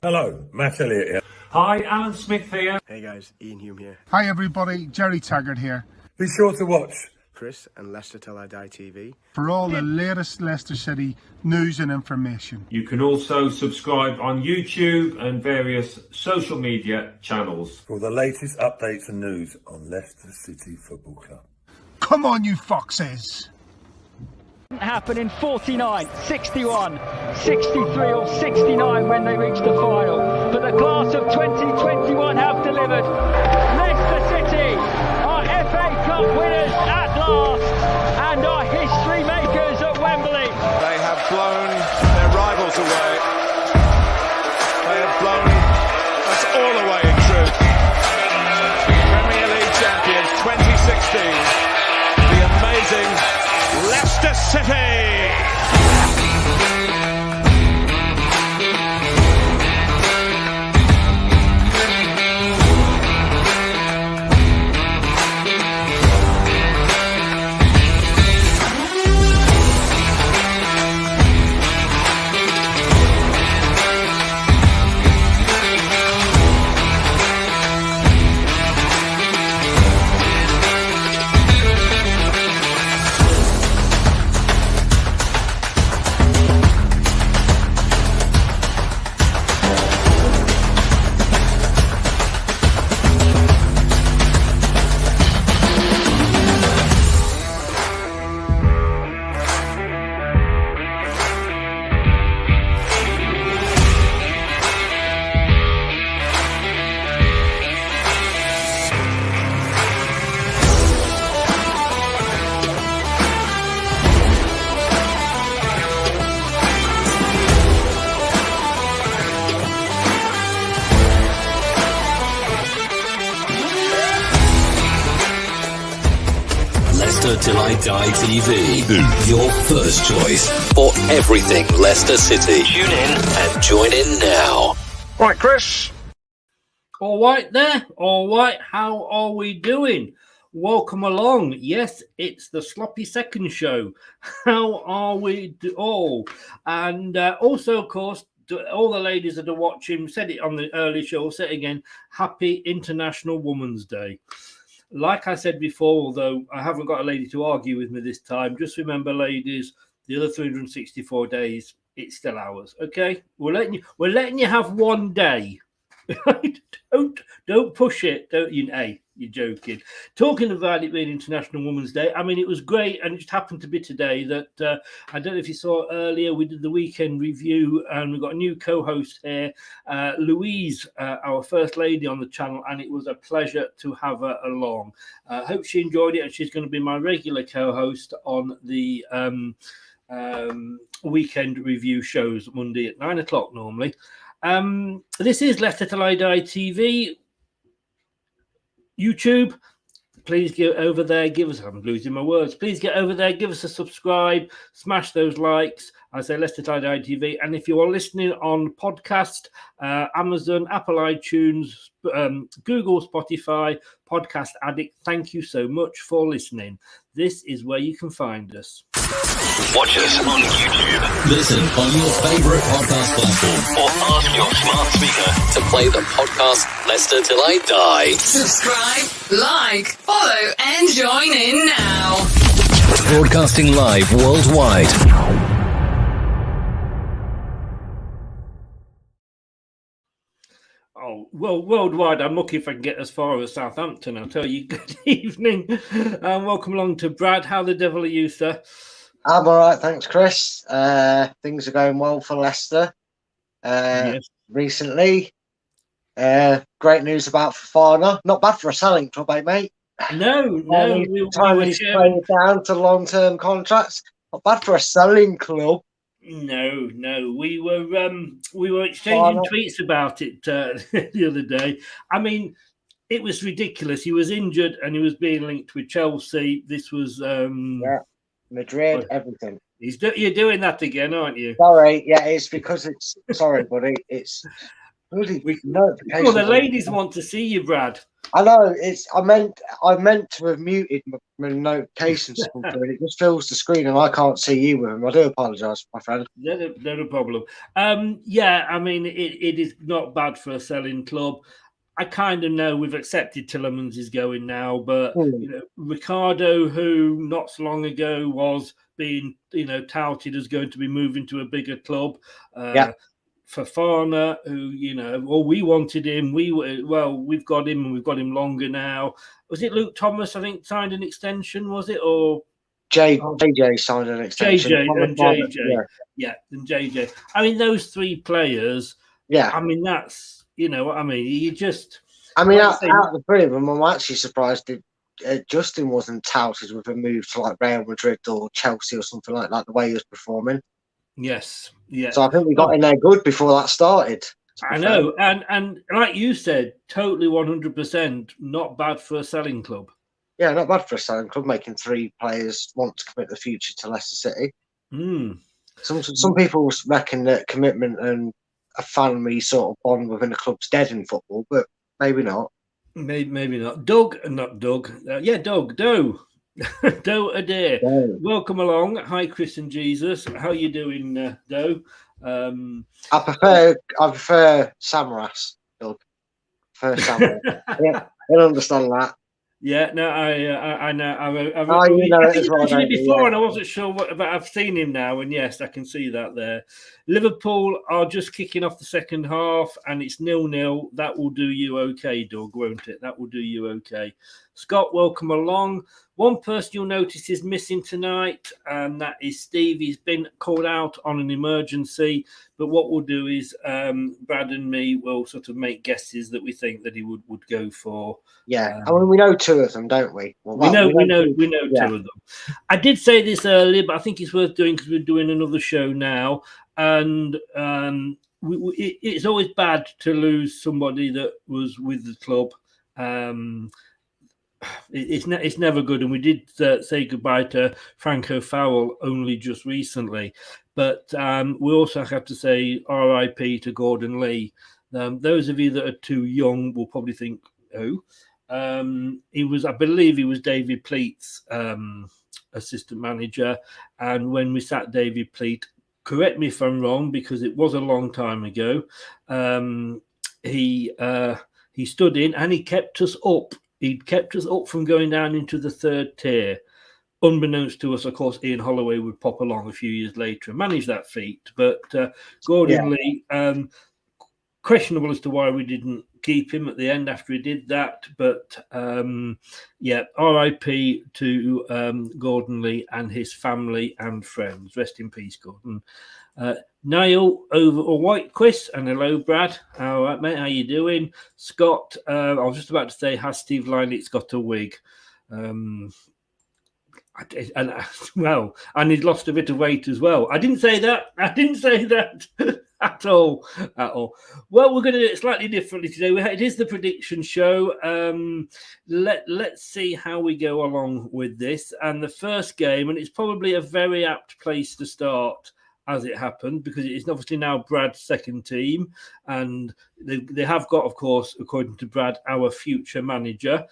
Hello, Matt Elliott here. Hi, Alan Smith here. Hey guys, Ian Hume here. Hi everybody, Jerry Taggart here. Be sure to watch Chris and Leicester Till I Die TV For all the latest Leicester City news and information. You can also subscribe on YouTube and various social media channels. for the latest updates and news on Leicester City Football Club. Come on, you foxes! Happen in 49, 61, 63 or 69 when they reach the final. But the class of 2021 have delivered. Leicester City are FA Cup winners at last and are history makers at Wembley. They have blown their rivals away. They have blown us all away in truth. Premier League champions 2016. The amazing Leicester City! Leicester Till I Die TV, your first choice for everything Leicester City. Tune in and join in now. Right, Chris. All right there. All right. How are we doing? Welcome along. Yes, it's the Sloppy Second Show. How are we all? And also, of course, to all the ladies that are watching, said it on the early show, said it again, Happy International Women's Day. Like I said before, although I haven't got a lady to argue with me this time, just remember, ladies, the other 364 days, it's still ours. Okay, we're letting you have one day. don't push it. Don't you? Hey, you're joking. Talking about it being International Women's Day, I mean, it was great, and it just happened to be today that I don't know if you saw earlier. We did the weekend review, and we got a new co-host here, Louise, our first lady on the channel, and it was a pleasure to have her along. Hope she enjoyed it, and she's going to be my regular co-host on the weekend review shows Monday at 9 o'clock normally. This is Leicester Till I Die TV. YouTube, please get over there. I'm losing my words. Please get over there. Give us a subscribe. Smash those likes. I say Leicester Till I Die TV. And if you are listening on podcast, Amazon, Apple iTunes, Google, Spotify, Podcast Addict, thank you so much for listening. This is where you can find us. Watch us on YouTube. Listen on your favourite podcast platform. Or ask your smart speaker to play the podcast Leicester Till I Die. Subscribe, like, follow, and join in now. Broadcasting live worldwide. Oh, well, worldwide, I'm lucky if I can get as far as Southampton. I'll tell you, good evening. Welcome along to Brad. How the devil are you, sir? I'm all right, thanks, Chris. Things are going well for Leicester Yes. recently. Great news about Fofana. Not bad for a selling club, eh, mate? No. Time he's playing down to long-term contracts. Not bad for a selling club. No. We were exchanging tweets about it the other day. I mean, it was ridiculous. He was injured and he was being linked with Chelsea. This was Madrid, everything. You're doing that again, aren't you? Sorry, yeah, it's because it's sorry, buddy. It's bloody Well, notifications. the ladies want to see you, Brad. I know. I meant to have muted my notifications come through, and it just fills the screen, and I can't see you with them. I do apologise, my friend. No problem. Yeah, I mean, it is not bad for a selling club. I kind of know we've accepted Tillemans is going now, but you know, Ricardo, who not so long ago was being touted as going to be moving to a bigger club. Fofana, who we wanted him. We've got him, and we've got him longer now. Was it Luke Thomas? I think signed an extension. Was it or JJ signed an extension? JJ, and JJ. I mean, those three players. Yeah, I mean that's. You know what I mean? You just. I mean, out of the three of them, I'm actually surprised that Justin wasn't touted with a move to like Real Madrid or Chelsea or something like that. The way he was performing. Yes. Yeah. So I think we got in there good before that started. I know, and like you said, totally 100% not bad for a selling club. Yeah, not bad for a selling club, making three players want to commit the future to Leicester City. Some people reckon that commitment and a family sort of bond within a club's dead in football, but maybe not. Maybe not. Doug. Doe Adair. Welcome along. Hi, Chris and Jesus. How you doing, Doe? I prefer Samaras, Doug. Yeah, I understand that. Yeah, no, I know. I've mentioned it before, and I wasn't sure but I've seen him now, and yes, I can see that there. Liverpool are just kicking off the second half, and it's 0-0. That will do you okay, Doug, won't it? That will do you okay. Scott, welcome along. One person you'll notice is missing tonight, and that is Steve. He's been called out on an emergency, but what we'll do is Brad and me will sort of make guesses that we think that he would go for. Yeah, I mean, we know two of them, don't we? Well, we know two of them. I did say this earlier, but I think it's worth doing because we're doing another show now, and it's always bad to lose somebody that was with the club. It's never good, and we did say goodbye to Franco Fowell only just recently, but we also have to say RIP to Gordon Lee. Those of you that are too young will probably think, oh, I believe he was David Pleat's assistant manager, and when we sat David Pleat, correct me if I'm wrong because it was a long time ago, he stood in and he kept us up. He kept us up from going down into the third tier. Unbeknownst to us, of course, Ian Holloway would pop along a few years later and manage that feat. But Gordon Lee, questionable as to why we didn't keep him at the end after he did that. But RIP to Gordon Lee and his family and friends. Rest in peace, Gordon. Niall over or White Chris, and hello, Brad. All right, mate, how you doing? Scott, I was just about to say, has Steve Lynex got a wig? And he's lost a bit of weight as well. I didn't say that at all. Well, we're going to do it slightly differently today. It is the prediction show. Let's see how we go along with this. And the first game, and it's probably a very apt place to start, as it happened, because it is obviously now Brad's second team, and they have got, of course, according to Brad, our future manager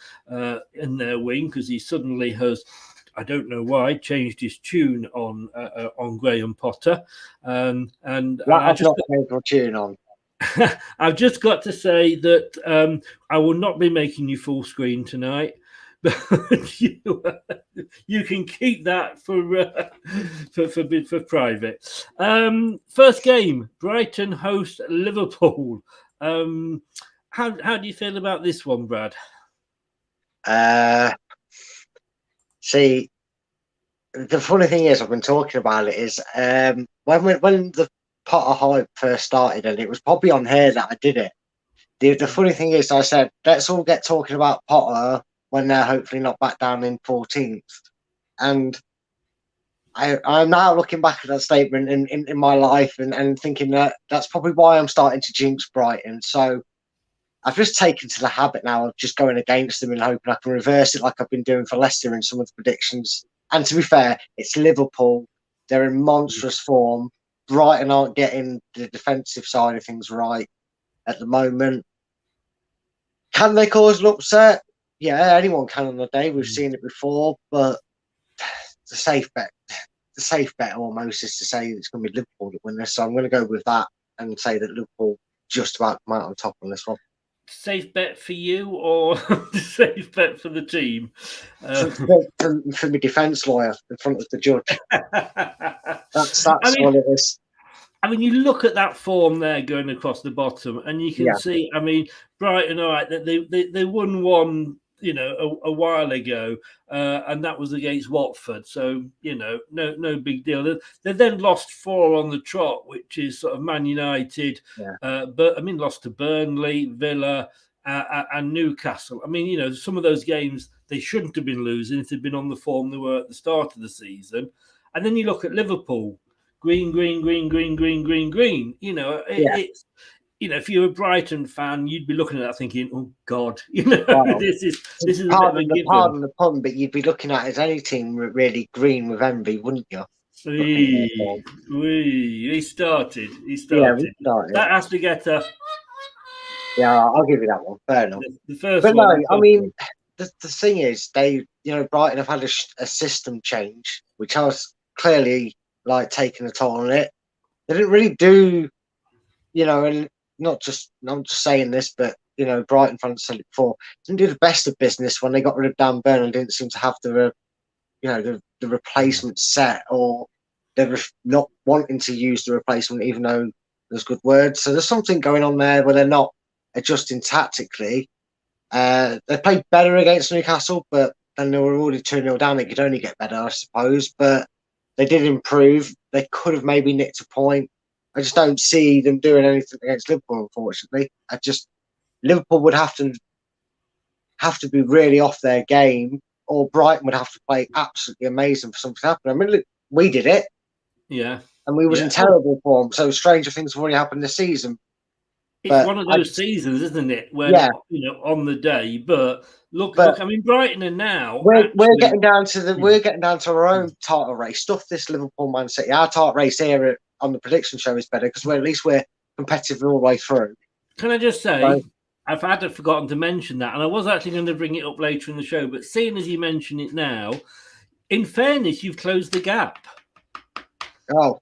in their wing, because he suddenly has, I don't know why, changed his tune on Graham Potter, and I've just changed my tune on. I've just got to say that I will not be making you full screen tonight. But you can keep that for private. First game, Brighton host Liverpool. How do you feel about this one, Brad? See, the funny thing is, I've been talking about it, is when the Potter hype first started, and it was probably on here that I did it. The funny thing is, I said, let's all get talking about Potter when they're hopefully not back down in 14th. And I'm now looking back at that statement in my life and thinking that that's probably why I'm starting to jinx Brighton. So I've just taken to the habit now of just going against them and hoping I can reverse it like I've been doing for Leicester in some of the predictions. And to be fair, it's Liverpool. They're in monstrous form. Brighton aren't getting the defensive side of things right. at the moment. Can they cause an upset? Yeah, anyone can on the day. We've seen it before, but the safe bet almost is to say it's going to be Liverpool that win this. So I'm going to go with that and say that Liverpool just about come out on top on this one. Safe bet for you or safe bet for the team? For my defence lawyer in front of the judge. That's what it is. I mean, you look at that form there going across the bottom, and you can see. I mean, Brighton, all right, that they won one, a while ago, and that was against Watford. So no big deal. They then lost 4 on the trot, which is sort of Man United. But I mean, lost to Burnley, Villa, and Newcastle. I mean, some of those games they shouldn't have been losing if they'd been on the form they were at the start of the season. And then you look at Liverpool. Green. It's if you're a Brighton fan, you'd be looking at that thinking, "Oh God, this is pardon the pun, but you'd be looking at it as any team really green with envy, wouldn't you?" He started. Yeah, we started. That has to get a. Yeah, I'll give you that one. Fair enough. The first but one. No, I mean, the thing is, Brighton have had a system change, which has clearly taking a toll on it. They didn't really do, and I'm just saying this, but Brighton fans said it before, didn't do the best of business when they got rid of Dan Burn and didn't seem to have the replacement set, or they were not wanting to use the replacement even though there's good words. So there's something going on there where they're not adjusting tactically. They played better against Newcastle, but then they were already 2-0 down. It could only get better, I suppose, but they did improve. They could have maybe nicked a point. I just don't see them doing anything against Liverpool, unfortunately. Liverpool would have to be really off their game, or Brighton would have to play absolutely amazing for something to happen. I mean, look, we did it. Yeah. And we was in terrible form, so stranger things have already happened this season. It's one of those seasons, isn't it? When on the day, but look. I mean, Brighton are now. We're getting down to our own title race. Stuff this Liverpool Man City. Our title race here on the prediction show is better because at least we're competitive all the way through. Can I just say, I've forgotten to mention that, and I was actually going to bring it up later in the show, but seeing as you mention it now, in fairness, you've closed the gap. Oh,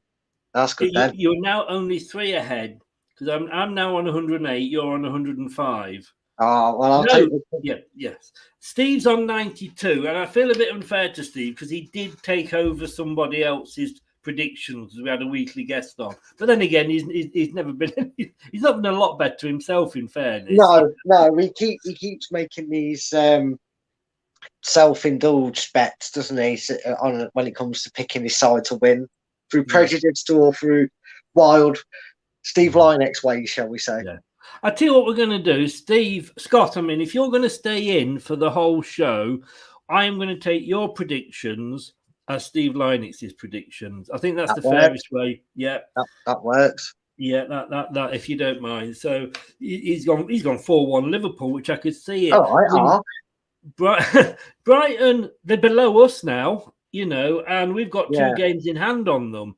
that's good. Then you're now only 3 ahead. Because I'm now on 108, you're on 105. Oh, well, I'll take it. Yes. Steve's on 92, and I feel a bit unfair to Steve because he did take over somebody else's predictions. We had a weekly guest on. But then again, he's never been... He's not been a lot better himself, in fairness. No, he keeps making these self-indulged bets, doesn't he, when it comes to picking his side to win. Through prejudice or through wild... Steve Lynex way, shall we say? Yeah. I tell you what we're going to do, Scott. I mean, if you're going to stay in for the whole show, I am going to take your predictions as Steve Lynex's predictions. I think that's the fairest way. Yeah, that works. Yeah, that if you don't mind. So he's gone 4-1 Liverpool, which I could see. All right. Brighton, they're below us now, and we've got 2 games in hand on them.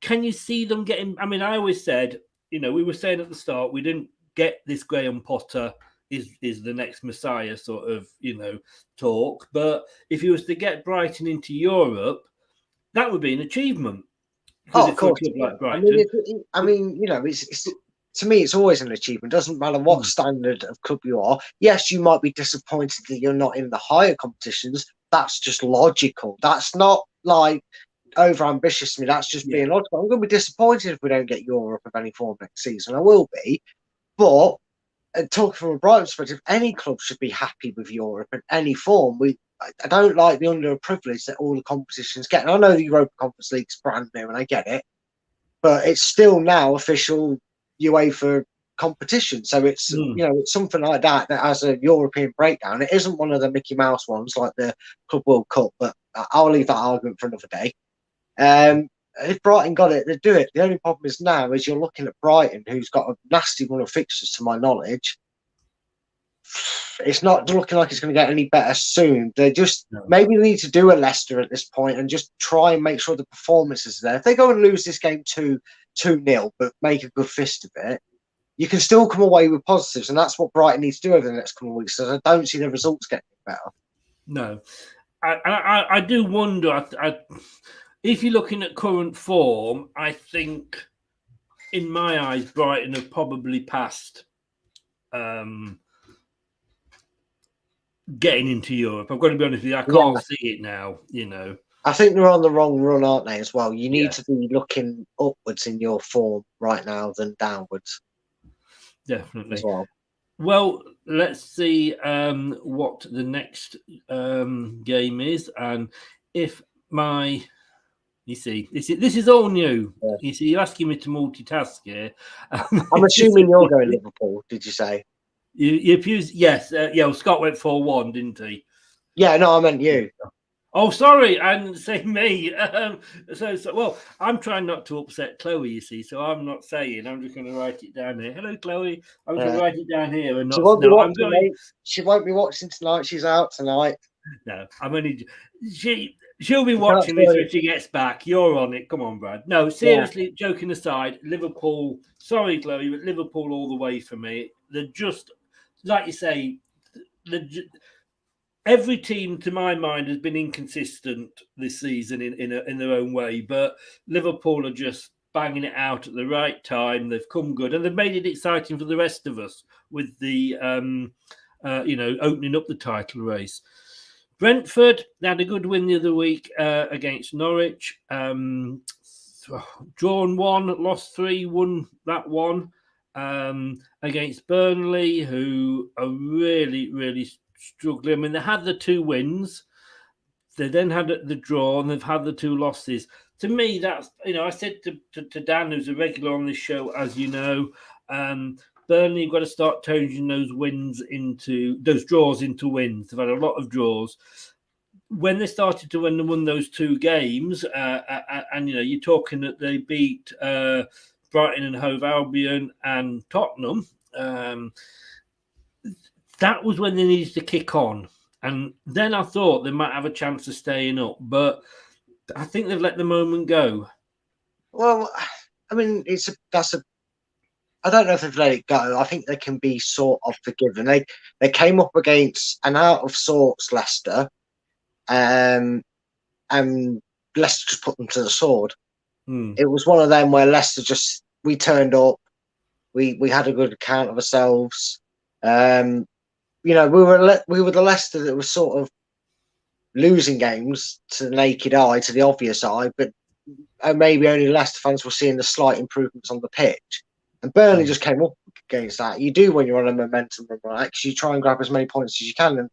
Can you see them getting? I mean, I always said, we were saying at the start, we didn't get this Graham Potter is the next Messiah sort of, talk. But if he was to get Brighton into Europe, that would be an achievement. Oh, of course. Like Brighton, it's to me, it's always an achievement. Doesn't matter what standard of club you are. Yes, you might be disappointed that you're not in the higher competitions. That's just logical. That's not like over ambitious to me. That's just being logical. I'm going to be disappointed if we don't get Europe of any form next season. I will be, but talking from a Brighton perspective, any club should be happy with Europe in any form. I don't like the underprivileged that all the competitions get. And I know the Europa Conference League's brand new, and I get it, but it's still now official UEFA competition. So it's it's something like that has a European breakdown. It isn't one of the Mickey Mouse ones like the Club World Cup, but I'll leave that argument for another day. If Brighton got it, they'd do it. The only problem is now is you're looking at Brighton, who's got a nasty run of fixtures, to my knowledge. It's not looking like it's going to get any better soon. They just maybe need to do a Leicester at this point and just try and make sure the performance is there. If they go and lose this game 2-0, but make a good fist of it, you can still come away with positives, and that's what Brighton needs to do over the next couple of weeks. So I don't see the results getting better. No, I do wonder. If you're looking at current form, I think, in my eyes, Brighton have probably passed getting into Europe. I've got to be honest with you, I can't see it now, I think they're on the wrong run, aren't they, as well? You need to be looking upwards in your form right now than downwards. Definitely. As well. Well, let's see what the next game is. And if you see, this is all new. Yeah. You see, you're asking me to multitask here. I'm assuming you're going Liverpool, did you say? Yes. Well, Scott went 4-1, didn't he? Yeah, no, I meant you. Oh, sorry, I didn't say me. Well, I'm trying not to upset Chloe, you see, so I'm not saying. I'm just going to write it down here. Hello, Chloe. I'm going to write it down here. And she won't be watching, she won't be watching tonight. She's out tonight. No, I'm only. She'll be watching this when she gets back. You're on it. Come on, Brad. No, seriously, joking aside, Liverpool. Sorry, Chloe, but Liverpool all the way for me. They're just, like you say, every team, to my mind, has been inconsistent this season in their own way. But Liverpool are just banging it out at the right time. They've come good, and they've made it exciting for the rest of us with the, opening up the title race. Brentford, they had a good win the other week against Norwich. Drawn 1, lost 3, won that one against Burnley, who are really, really struggling. I mean, they had the 2 wins. They then had the draw, and they've had the 2 losses. To me, that's, I said to Dan, who's a regular on this show, as you know, Burnley, you've got to start turning those draws into wins. They've had a lot of draws. When they started to win those 2 games, and you're talking that they beat Brighton and Hove Albion and Tottenham, that was when they needed to kick on. And then I thought they might have a chance of staying up, but I think they've let the moment go. Well, I mean, I don't know if they've let it go. I think they can be sort of forgiven. They came up against an out of sorts Leicester, and Leicester just put them to the sword. It was one of them where Leicester we turned up, we had a good account of ourselves. We were the Leicester that was sort of losing games to the naked eye, to the obvious eye, but maybe only Leicester fans were seeing the slight improvements on the pitch. And Burnley just came up against that. You do when you're on a momentum run, right? Because you try and grab as many points as you can. And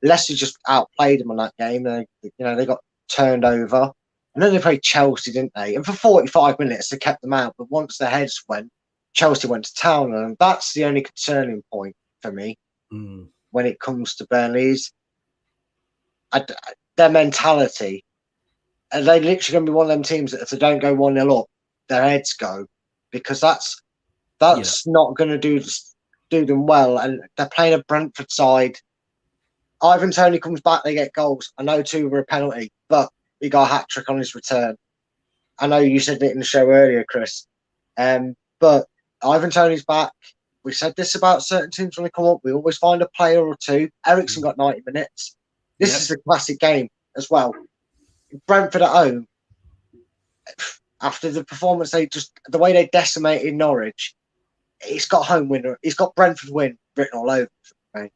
Leicester just outplayed them on that game. They got turned over. And then they played Chelsea, didn't they? And for 45 minutes, they kept them out. But once their heads went, Chelsea went to town. And that's the only concerning point for me when it comes to Burnley's. Their mentality. Are they literally going to be one of them teams that if they don't go 1-0 up, their heads go? Because that's not going to do them well. And they're playing a Brentford side. Ivan Toney comes back, they get goals. I know 2 were a penalty, but he got a hat-trick on his return. I know you said it in the show earlier, Chris. But Ivan Toney's back. We said this about certain teams when they come up. We always find a player or 2. Ericsson got 90 minutes. This is a classic game as well. Brentford at home, after the performance the way they decimated Norwich, it's got home winner. It's got Brentford win written all over it.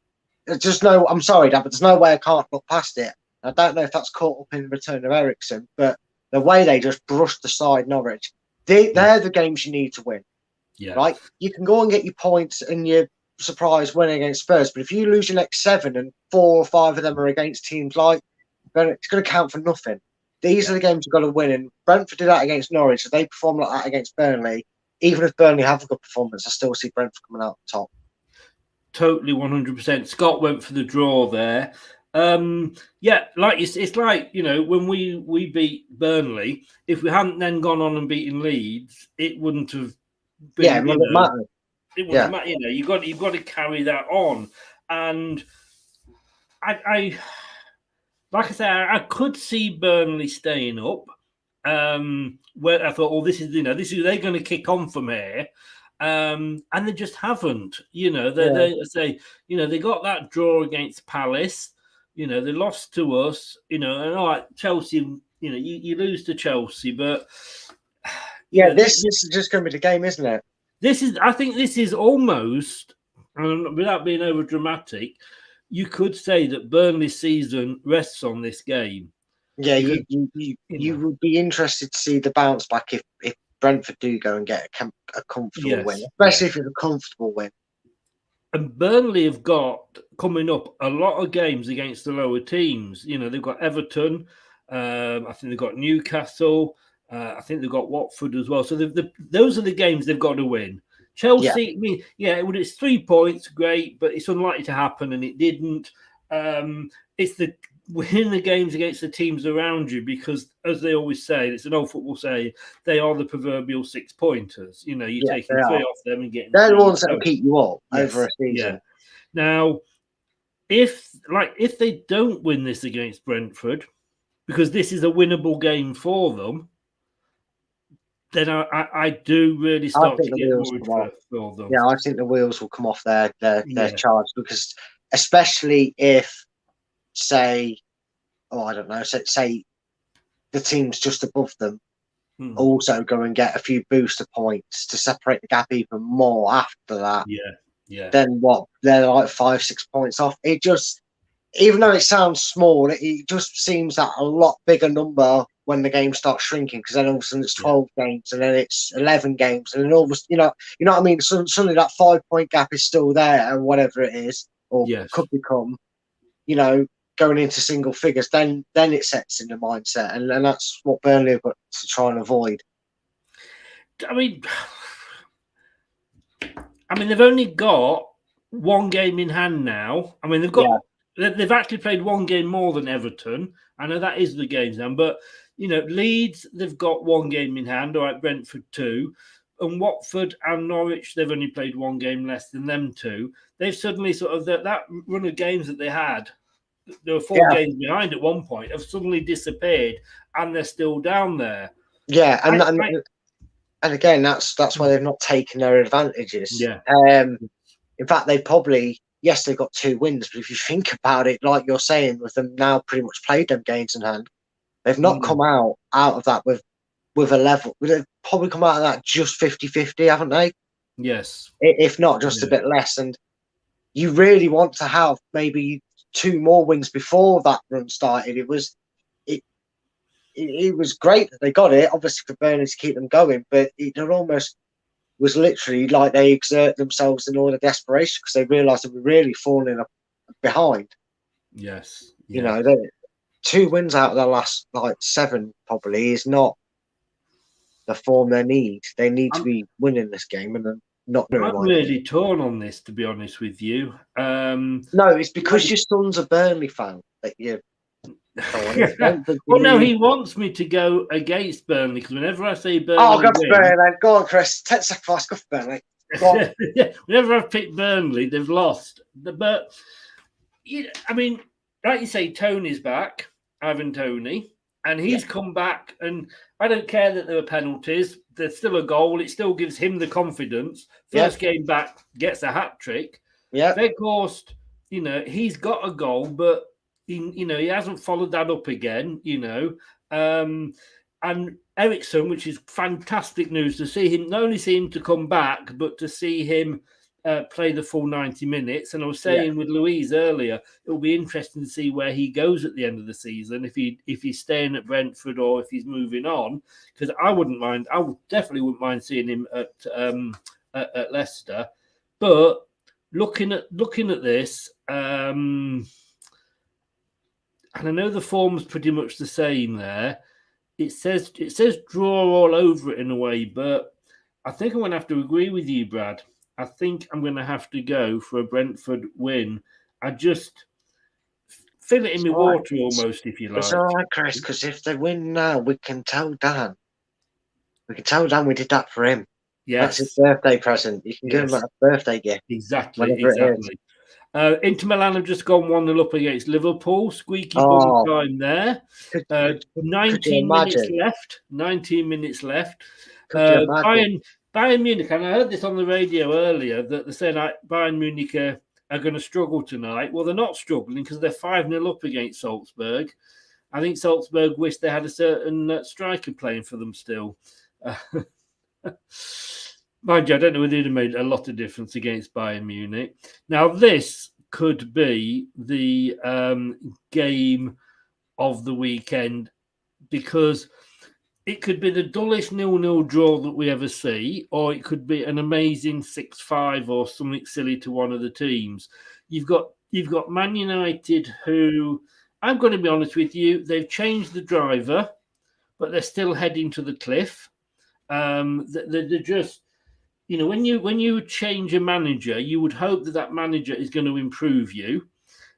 There's just I'm sorry, Dad, but there's no way I can't look past it. I don't know if that's caught up in the return of Ericsson, but the way they just brushed aside Norwich, they're the games you need to win. Yeah. Right? You can go and get your points and your surprise winning against Spurs, but if you lose your next 7 and 4 or 5 of them are against teams like, then it's going to count for nothing. These are the games you've got to win, and Brentford did that against Norwich. So they perform like that against Burnley. Even if Burnley have a good performance, I still see Brentford coming out top. Totally 100%. Scott went for the draw there. Like it's like, when we beat Burnley, if we hadn't then gone on and beaten Leeds, it wouldn't have been. Yeah, it wouldn't matter. It wouldn't matter. You've got to carry that on, and I like I said, I could see Burnley staying up. Where I thought, this is they're going to kick on from here, and they just haven't. They say, they got that draw against Palace. They lost to us. And all right, Chelsea. You lose to Chelsea, but this is just going to be the game, isn't it? I think this is almost, without being over dramatic, you could say that Burnley's season rests on this game. Yeah, you would be interested to see the bounce back if Brentford do go and get a comfortable win, especially if it's a comfortable win. And Burnley have got coming up a lot of games against the lower teams. They've got Everton. I think they've got Newcastle. I think they've got Watford as well. So those are the games they've got to win. Chelsea, it's 3 points, great, but it's unlikely to happen, and it didn't. It's the win the games against the teams around you because, as they always say, it's an old football saying, they are the proverbial 6 pointers. You're taking 3 off them and getting. They're the ones that will keep you up over a season. Yeah. Now, if they don't win this against Brentford, because this is a winnable game for them, then I do really start to get worried for them. Yeah, I think the wheels will come off their charge because, especially if, say the teams just above them also go and get a few booster points to separate the gap even more after that. Yeah. Then what? They're like 5-6 points off. It just, even though it sounds small, it just seems that a lot bigger number when the game starts shrinking, because then all of a sudden it's 12 games and then it's 11 games and then all of a sudden, you know what I mean? Suddenly that 5 point gap is still there and whatever it is, or could become, going into single figures, then it sets in the mindset, and that's what Burnley have got to try and avoid. I mean, they've only got one game in hand now. I mean, they've actually played one game more than Everton. I know that is the games now, but Leeds, they've got one game in hand. All right, Brentford 2, and Watford and Norwich, they've only played one game less than them 2. They've suddenly sort of that run of games that they had. There were 4 games behind at one point, have suddenly disappeared, and they're still down there. Yeah, and again, that's why they've not taken their advantages. Yeah. In fact, they probably, they've got 2 wins, but if you think about it, like you're saying, with them now pretty much played them games in hand, they've not come out of that with a level. They've probably come out of that just 50-50, haven't they? Yes. If not, just a bit less. And you really want to have maybe 2 more wins before that run started. It was great that they got it, obviously for Burnley to keep them going, but it almost was literally like they exert themselves in all the desperation because they realised they were really falling behind. Yes. 2 wins out of their last 7 probably is not the form they need. They need to be winning this game and then not doing I'm really torn on this, to be honest with you. No, it's because your son's a Burnley fan that you. Well, no, he wants me to go against Burnley because whenever I say Burnley, go for Burnley. Go on, Chris. Take sacrifice. Go for Burnley. Go whenever I've picked Burnley, they've lost. But like you say, Tony's back, Ivan Toney, and he's come back. And I don't care that there were penalties. There's still a goal. It still gives him the confidence. First game back, gets a hat trick. Yeah. Weghorst, he's got a goal, but he hasn't followed that up again. And Ericsson, which is fantastic news to see him. Not only see him to come back, but to see him play the full 90 minutes. And I was saying with Louise earlier, it will be interesting to see where he goes at the end of the season, if he's staying at Brentford or if he's moving on. Because I definitely wouldn't mind seeing him at Leicester. But looking at this, and I know the form's pretty much the same there. It says draw all over it in a way, but I think I'm going to have to agree with you, Brad. I think I'm going to have to go for a Brentford win. I just fill it in my water almost, if you like. It's all right, Chris, because if they win now, we can tell Dan. We did that for him. Yes. That's his birthday present. You can give him a birthday gift. Exactly. Inter Milan have just gone 1-0 up against Liverpool. Squeaky bum time there. 19 minutes left. 19 minutes left. Bayern Bayern Munich, and I heard this on the radio earlier, that they're saying Bayern Munich are going to struggle tonight. Well, they're not struggling because they're 5-0 up against Salzburg. I think Salzburg wish they had a certain striker playing for them still. Mind you, I don't know whether it made a lot of difference against Bayern Munich. Now, this could be the game of the weekend, because it could be the dullest 0-0 draw that we ever see, or it could be an amazing 6-5 or something silly to one of the teams. You've got Man United, who, I'm going to be honest with you, they've changed the driver, but they're still heading to the cliff. They're just, you know, when you change a manager, you would hope that manager is going to improve you.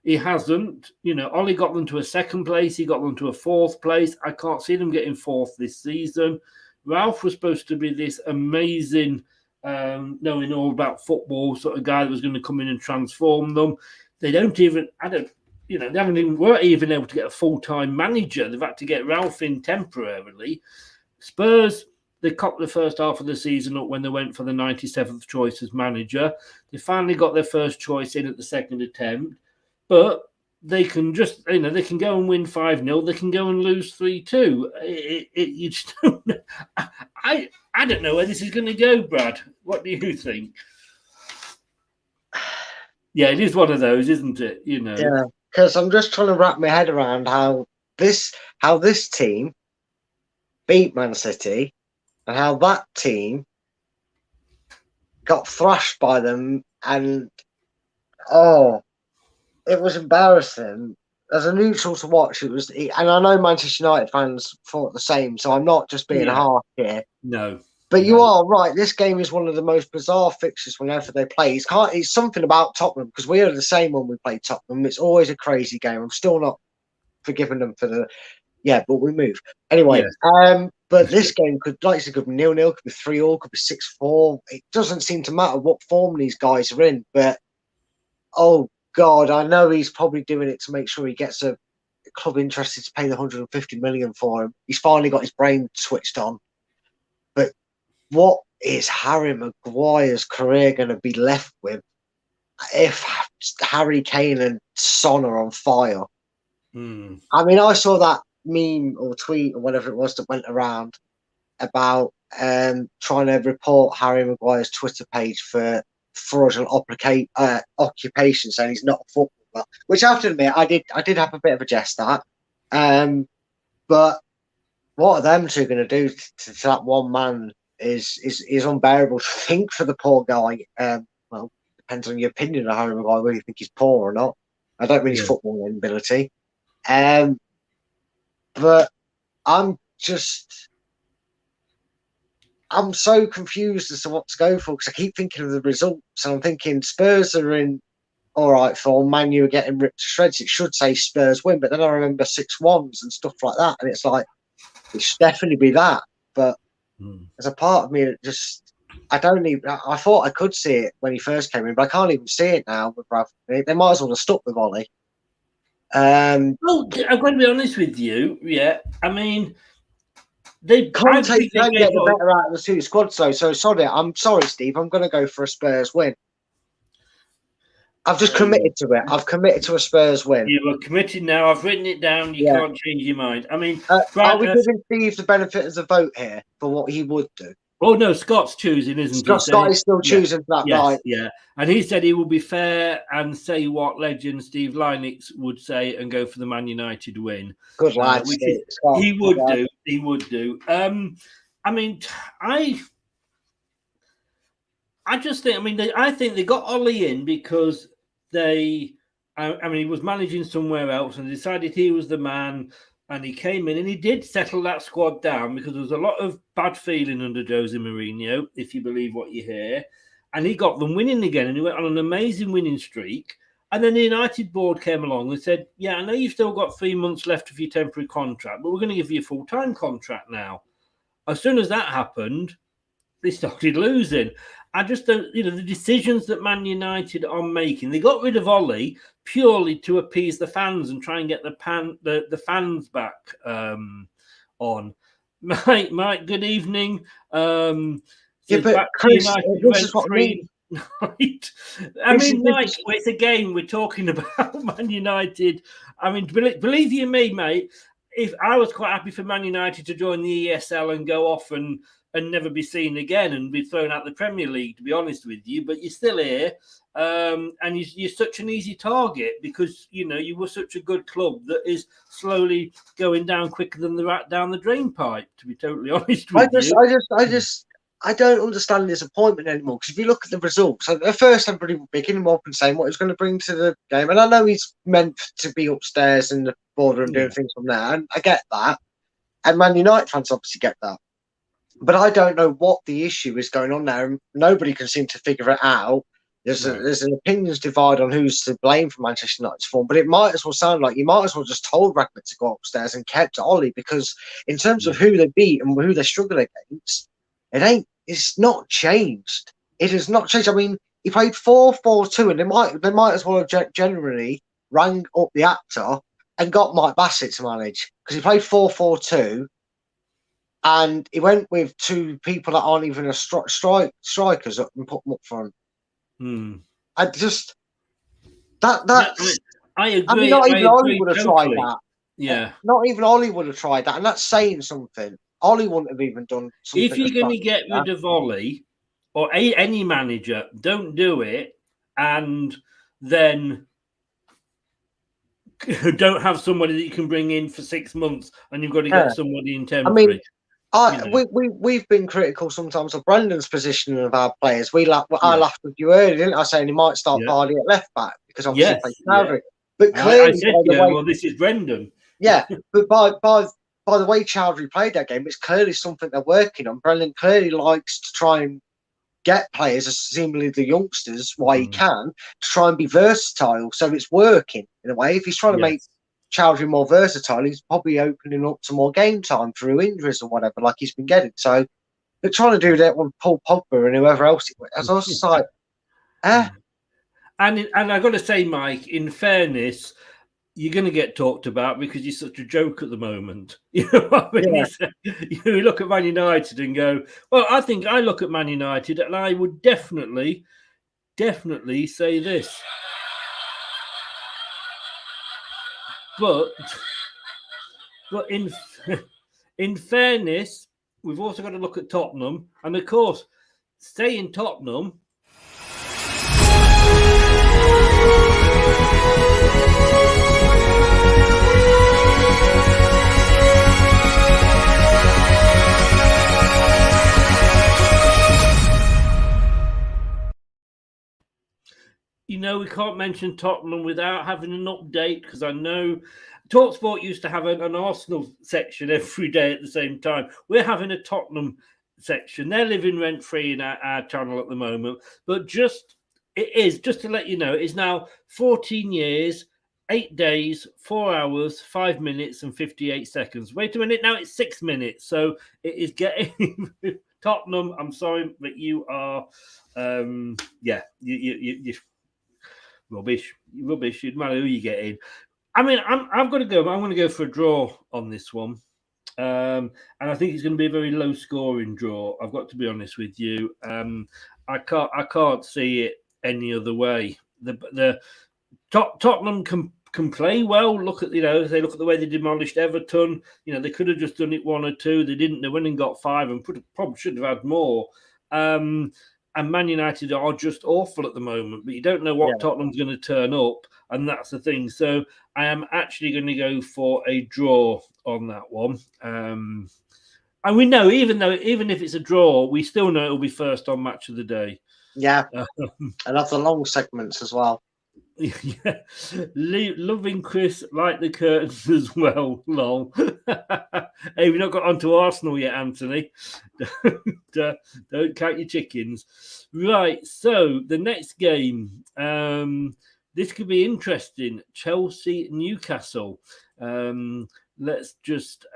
He hasn't. You know, Ollie got them to a 2nd place. He got them to a 4th place. I can't see them getting 4th this season. Ralph was supposed to be this amazing, knowing all about football sort of guy that was going to come in and transform them. They weren't even able to get a full-time manager. They've had to get Ralph in temporarily. Spurs, they cocked the first half of the season up when they went for the 97th choice as manager. They finally got their first choice in at the 2nd attempt. But they can just, they can go and win 5-0. They can go and lose 3-2. You just don't know. I don't know where this is going to go, Brad. What do you think? Yeah, it is one of those, isn't it? You know. Yeah, because I'm just trying to wrap my head around how this team beat Man City and how that team got thrashed by them, and it was embarrassing. As a neutral to watch, it was, and I know Manchester United fans thought the same, so I'm not just being harsh here. No. But you are right. This game is one of the most bizarre fixtures whenever they play. It's something about Tottenham, because we are the same when we play Tottenham. It's always a crazy game. I'm still not forgiving them for but we move. Anyway, but this game could be 0-0, could be 3-0, could be 6-4. It doesn't seem to matter what form these guys are in, but God, I know he's probably doing it to make sure he gets a club interested to pay the 150 million for him. He's finally got his brain switched on. But what is Harry Maguire's career going to be left with if Harry Kane and Son are on fire? I mean, I saw that meme or tweet or whatever it was that went around about trying to report Harry Maguire's Twitter page for fraudulent occupation, saying he's not a footballer, which I have to admit I did have a bit of a jest at. But what are them two going to do to that one man is unbearable to think for the poor guy. Well, depends on your opinion of Harry Maguire, whether you think he's poor or not. I don't mean his footballing ability. But I'm so confused as to what to go for, because I keep thinking of the results, and I'm thinking Spurs are in all right form, Man U are getting ripped to shreds. It should say Spurs win, but then I remember 6-1s and stuff like that, and it's like, it should definitely be that. But there's a part of me that just, I thought I could see it when he first came in, but I can't even see it now with Ralph. They might as well have stuck with Ollie. Well, I'm going to be honest with you. Yeah, I mean, they can't get the better out of the two squads, though. So I'm sorry, Steve. I'm going to go for a Spurs win. I've just committed to it. I've committed to a Spurs win. You are committed now. I've written it down. You can't change your mind. I mean, are we giving Steve the benefit of the vote here for what he would do? Oh no, Scott's choosing, isn't he? Scott is still choosing for that night. Yeah, and he said he will be fair and say what legend Steve Lynex would say and go for the Man United win. Good lad, Scott. He would do. He would do. I mean, I just think. I mean, I think they got Ollie in because they. I mean, he was managing somewhere else and decided he was the man. And he came in and he did settle that squad down, because there was a lot of bad feeling under Jose Mourinho, if you believe what you hear. And he got them winning again, and he went on an amazing winning streak. And then the United board came along and said, yeah, I know you've still got 3 months left of your temporary contract, but we're going to give you a full-time contract now. As soon as that happened, they started losing. I just don't, the decisions that Man United are making, they got rid of Ollie purely to appease the fans and try and get the fans back on. Mike, good evening. Yeah, but back Chris, to United this went is what I mean. Night. I This mean, is- Mike, it's a game we're talking about Man United. I mean, believe you me, mate, if I was quite happy for Man United to join the ESL and go off and never be seen again and be thrown out the Premier League, to be honest with you, but you're still here. And you're such an easy target because, you know, you were such a good club that is slowly going down quicker than the rat down the drain pipe, to be totally honest with you. I don't understand disappointment anymore, because if you look at the results, at first everybody was bigging him up and saying what he's going to bring to the game, and I know he's meant to be upstairs in the border and doing things from there, and I get that, and Man United fans obviously get that, but I don't know what the issue is going on there, and nobody can seem to figure it out. There's an opinions divide on who's to blame for Manchester United's form, but it might as well sound like you might as well just told Ragnar to go upstairs and kept Ollie, because in terms of who they beat and who they struggle against, it's not changed. It has not changed. I mean, he played 4-4-2, and they might as well have generally rang up the actor and got Mike Bassett to manage, because he played 4-4-2, and he went with two people that aren't even strikers and put them up front. I just I agree. I mean, not even Ollie would have tried that. Yeah, not even Ollie would have tried that, and that's saying something. Ollie wouldn't have even done something. If you're going to get rid of Ollie or any manager, don't do it, and then don't have somebody that you can bring in for 6 months, and you've got to get somebody in temporary. I mean, we've been critical sometimes of Brendan's positioning of our players. I laughed with you earlier, didn't I? Saying he might start Vardy at left back because obviously he plays Calgary. But clearly, well, this is Brendan. Yeah, but by the way Chowdhury played that game, it's clearly something they're working on. Brendan clearly likes to try and get players, seemingly the youngsters, he can, to try and be versatile. So it's working in a way. If he's trying to make Chowdhury more versatile, he's probably opening up to more game time through injuries or whatever, like he's been getting. So they're trying to do that with Paul Pogba and whoever else. I was just like, And I've got to say, Mike, in fairness, you're going to get talked about because you're such a joke at the moment. You know what I mean? You look at Man United and go, well, I think I look at Man United and I would definitely say this. But in fairness, we've also got to look at Tottenham. And of course, stay in Tottenham. You know, we can't mention Tottenham without having an update, because I know TalkSport used to have an Arsenal section every day at the same time. We're having a Tottenham section. They're living rent-free in our channel at the moment. But just to let you know, it's now 14 years, 8 days, 4 hours, 5 minutes and 58 seconds. Wait a minute, now it's 6 minutes. So it is getting... Tottenham, I'm sorry, but you are... you rubbish. It matter who you get in. I mean, I'm going to go. I'm going to go for a draw on this one, and I think it's going to be a very low scoring draw. I've got to be honest with you. I can't see it any other way. The Tottenham can play well. Look at they look at the way they demolished Everton. You know, they could have just done it 1 or 2. They didn't. They went and got 5, and probably should have had more. And Man United are just awful at the moment, but you don't know what Tottenham's going to turn up, and that's the thing. So I am actually going to go for a draw on that one. And we know, even if it's a draw, we still know it'll be first on Match of the Day. Yeah, and that's the long segments as well. Yeah, loving Chris like the curtains as well. Lol. Hey, we've not got onto Arsenal yet, Anthony. Don't count your chickens. Right, so the next game, this could be interesting. Chelsea, Newcastle. Let's just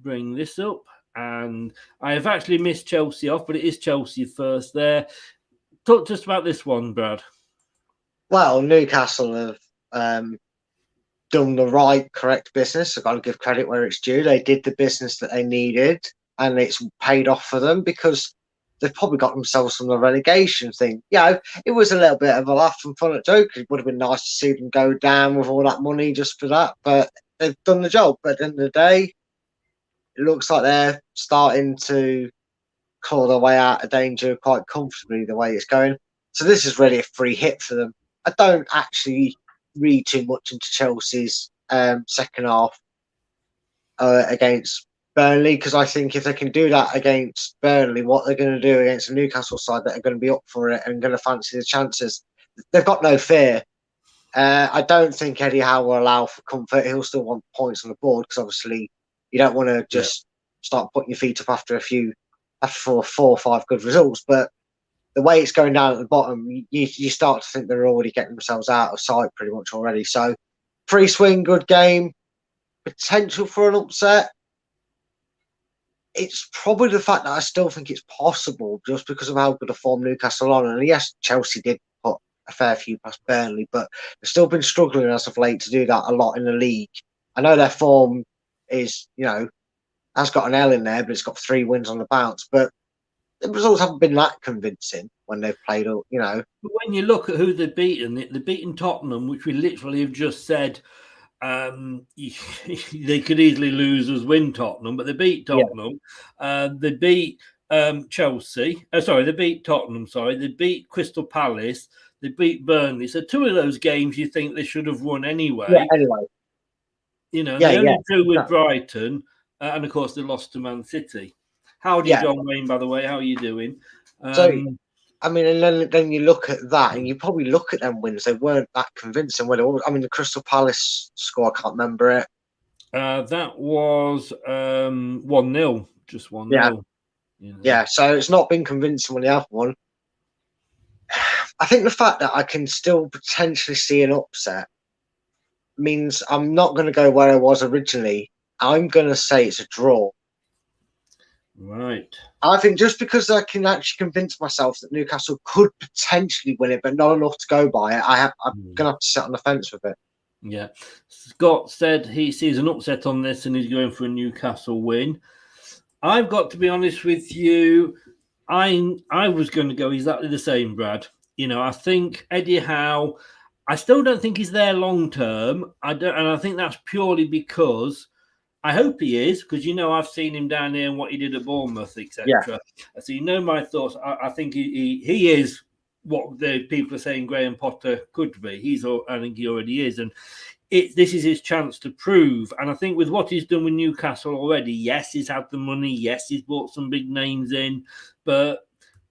bring this up. And I have actually missed Chelsea off, but it is Chelsea first there. Talk to us about this one, Brad. Well, Newcastle have done the correct business. I've got to give credit where it's due. They did the business that they needed, and it's paid off for them, because they've probably got themselves from the relegation thing. It was a little bit of a laugh and fun at joke. It would have been nice to see them go down with all that money just for that, but they've done the job. But at the end of the day, it looks like they're starting to claw their way out of danger quite comfortably the way it's going. So this is really a free hit for them. I don't actually read too much into Chelsea's second half against Burnley, because I think if they can do that against Burnley, what they're going to do against the Newcastle side that are going to be up for it and going to fancy the chances, they've got no fear. I don't think Eddie Howe will allow for comfort. He'll still want points on the board, because obviously you don't want to just start putting your feet up after 4 or 5 good results. But the way it's going down at the bottom, you start to think they're already getting themselves out of sight pretty much already. So free swing, good game, potential for an upset. It's probably the fact that I still think it's possible just because of how good a form Newcastle are on. And yes, Chelsea did put a fair few past Burnley, but they've still been struggling as of late to do that a lot in the league. I know their form is, has got an L in there, but it's got 3 wins on the bounce. But the results haven't been that convincing when they've played, But when you look at who they've beaten Tottenham, which we literally have just said they could easily lose as win Tottenham, but they beat Tottenham. They beat Chelsea. They beat Tottenham. They beat Crystal Palace. They beat Burnley. So 2 of those games you think they should have won anyway. Yeah, anyway. They only drew with Brighton, and of course they lost to Man City. Howdy, John Wayne, by the way. How are you doing? And then you look at that, and you probably look at them wins. They weren't that convincing. The Crystal Palace score, I can't remember it. That was 1-0, just 1-0. Yeah, so it's not been convincing when they have won. I think the fact that I can still potentially see an upset means I'm not going to go where I was originally. I'm going to say it's a draw. Right. I think just because I can actually convince myself that Newcastle could potentially win it, but not enough to go by it, I'm going to have to sit on the fence with it. Yeah. Scott said he sees an upset on this and he's going for a Newcastle win. I've got to be honest with you. I was going to go exactly the same, Brad. I think Eddie Howe, I still don't think he's there long term. And I think that's purely because I hope he is, because I've seen him down here and what he did at Bournemouth, etc. Yeah. So my thoughts. I think he is what the people are saying Graham Potter could be. I think he already is, and this is his chance to prove. And I think with what he's done with Newcastle already, yes, he's had the money, yes, he's brought some big names in, but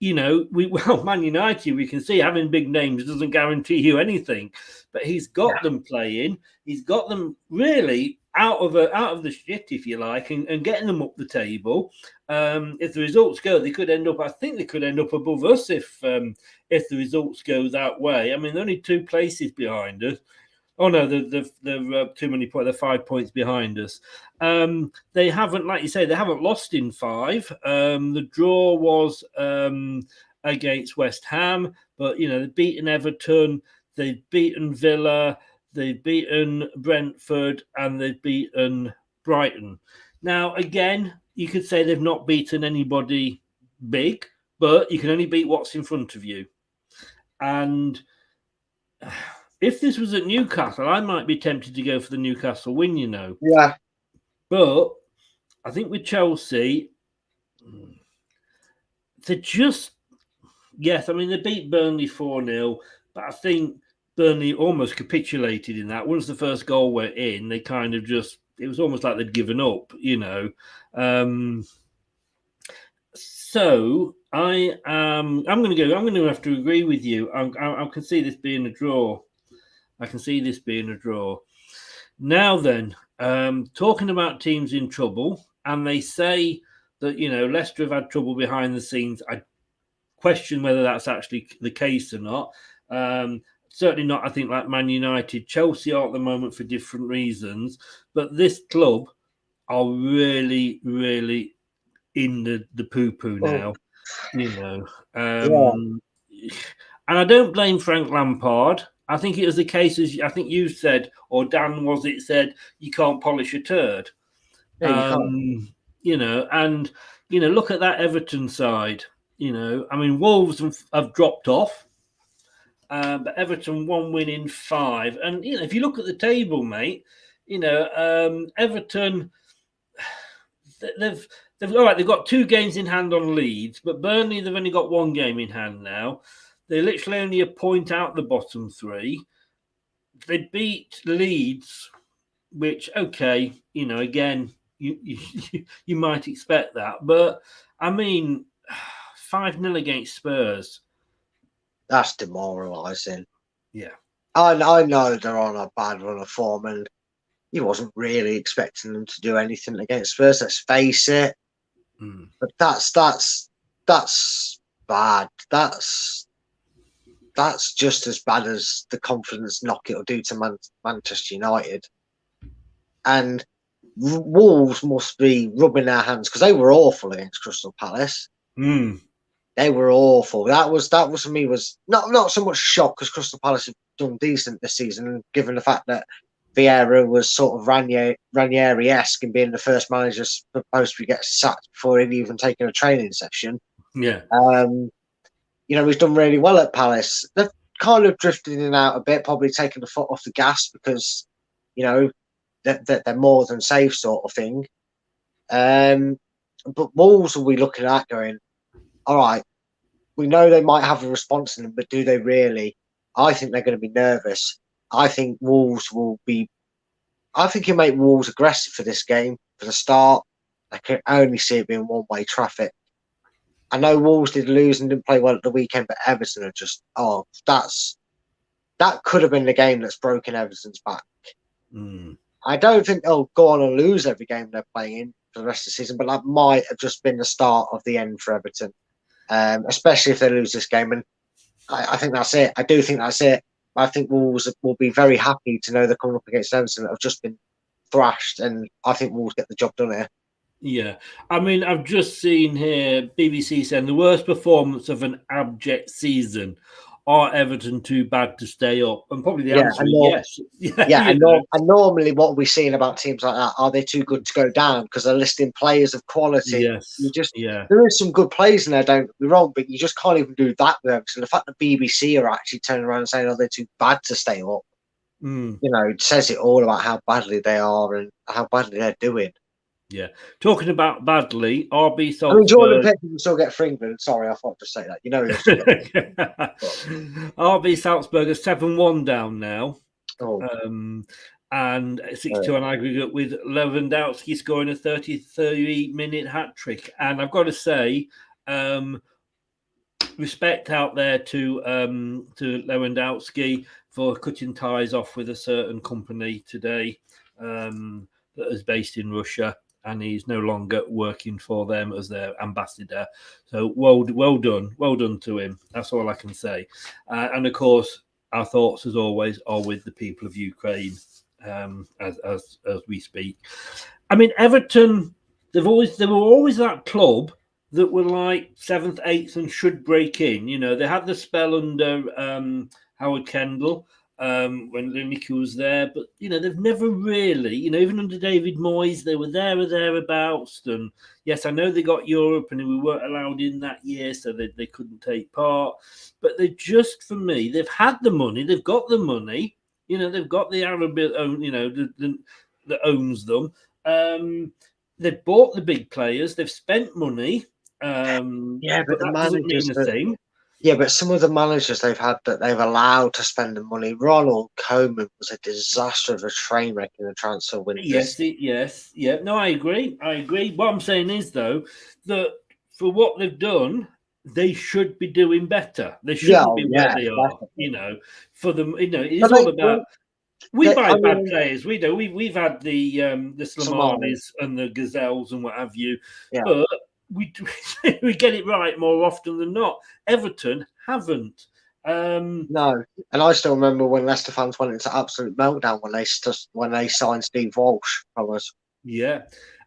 Man United, we can see having big names doesn't guarantee you anything, but he's got them playing. He's got them really out of the shit, if you like, and getting them up the table. If the results go, they could end up above us if the results go that way. They're only 2 places behind us. Oh no, they're too many points. They're 5 points behind us. They haven't, like you say, they haven't lost in 5. The draw was against West Ham, but they've beaten Everton, they've beaten Villa, they've beaten Brentford, and they've beaten Brighton. Now, again, you could say they've not beaten anybody big, but you can only beat what's in front of you. And if this was at Newcastle, I might be tempted to go for the Newcastle win, Yeah. But I think with Chelsea, they're just... Yes, they beat Burnley 4-0, but I think Burnley almost capitulated in that. Once the first goal went in, they kind of just... It was almost like they'd given up, So I'm going to have to agree with you. I can see this being a draw. Now then, talking about teams in trouble, and they say that, Leicester have had trouble behind the scenes. I question whether that's actually the case or not. Certainly not, I think, like Man United. Chelsea are at the moment for different reasons, but this club are really, really in the poo-poo now, And I don't blame Frank Lampard. I think it was the case, as I think you said, or Dan said, you can't polish a turd. Yeah, look at that Everton side. You know, I mean, Wolves have dropped off, but Everton 1 win in 5. And, you know, if you look at the table, mate, you know, Everton, they've all right, they've got 2 games in hand on Leeds, but Burnley, they've only got 1 game in hand now. They're literally only a point out the bottom 3. They beat Leeds, which, okay, you know, again, you might expect that. But, I mean, 5-0 against Spurs. That's demoralising. Yeah. I know they're on a bad run of form, and you wasn't really expecting them to do anything against Spurs, let's face it. But that's bad. That's just as bad as the confidence knock it'll do to Manchester United. And Wolves must be rubbing their hands because they were awful against Crystal Palace. They were awful. That was for me was not so much shock because Crystal Palace have done decent this season, given the fact that Vieira was sort of Ranieri-esque in being the first manager supposed to get sacked before he'd even taken a training session. Yeah. You know, he's done really well at Palace. They've kind of drifted in and out a bit, probably taken the foot off the gas because, you know, they're more than safe sort of thing. But Wolves will be looking at going, all right, we know they might have a response in them, but do they really? I think they're going to be nervous. I think Wolves will be... I think you make Wolves aggressive for this game. For the start, I can only see it being one-way traffic. I know Wolves did lose and didn't play well at the weekend, but Everton are just... Oh, that could have been the game that's broken Everton's back. I don't think they'll go on and lose every game they're playing in for the rest of the season, but that might have just been the start of the end for Everton, especially if they lose this game. And I think that's it. I do think that's it. I think Wolves will be very happy to know they're coming up against Everton that have just been thrashed, and I think Wolves get the job done here. Yeah. I mean, I've just seen here BBC saying the worst performance of an abject season. Are Everton too bad to stay up? And probably the answer is yes. And normally what we're seeing about teams like that, are they too good to go down? Because they're listing players of quality. Yes. There is some good players in there, don't be wrong, but you just can't even do that with Everton. The fact that BBC are actually turning around and saying, oh, they're too bad to stay up, you know, it says it all about how badly they are and how badly they're doing. Yeah. Talking about badly, RB Salzburg... I mean, Jordan Pickford can still get for England. Sorry, I thought to say that. You know, RB Salzburg are 7-1 down now. And 6-2 on aggregate with Lewandowski scoring a 33-minute hat-trick. And I've got to say, respect out there to Lewandowski for cutting ties off with a certain company today that is based in Russia. And he's no longer working for them as their ambassador. So well done to him. That's all I can say. And of course, our thoughts, as always, are with the people of Ukraine as we speak. I mean, Everton, they were always that club that were like 7th, 8th, and should break in. You know, they had the spell under Howard Kendall. When Lineker was there, but you know they've never really, you know, even under David Moyes, they were there or thereabouts. And yes, I know they got Europe, and we weren't allowed in that year, so they couldn't take part. But they just, for me, they've had the money, they've got the money, you know, they've got the Arab, you know, that owns them. They've bought the big players, they've spent money. But that doesn't mean a thing. Yeah, but some of the managers they've had that they've allowed to spend the money. Ronald Koeman was a disaster of a train wreck in the transfer window. Yes. No, I agree. What I'm saying is, though, that for what they've done, they should be doing better. They shouldn't be where they are. Definitely. You know, for them, you know, it's all about. We buy bad players. We do. We've had the Slamanis and the Gazelles and what have you, but we get it right more often than not. Everton haven't. No, and I still remember when Leicester fans went into absolute meltdown when they signed Steve Walsh from us. Yeah,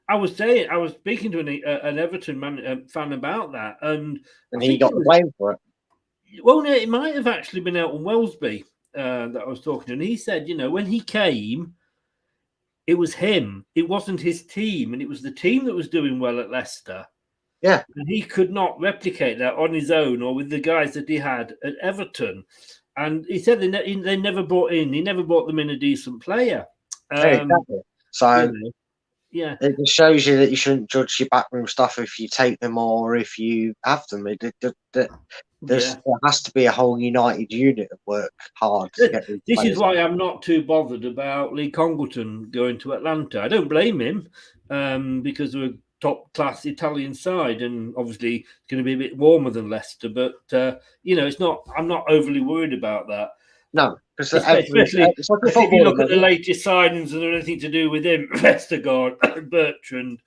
I was speaking to an Everton fan about that, and he got the blame for it. Well, no, it might have actually been Elton Wellesby that I was talking to, and he said, you know, when he came, it was him. It wasn't his team, and it was the team that was doing well at Leicester. Yeah. And he could not replicate that on his own or with the guys that he had at Everton. And he said they never brought them in a decent player. Exactly. So yeah, it just shows you that you shouldn't judge your backroom stuff if you take them or if you have them. There has to be a whole united unit of work hard to get these This is players why on. I'm not too bothered about Lee Congleton going to Atlanta. I don't blame him because they're a top-class Italian side, and obviously it's going to be a bit warmer than Leicester. But it's not. I'm not overly worried about that. No, because especially if you look at the latest signings and anything to do with him, Vestergaard, Bertrand,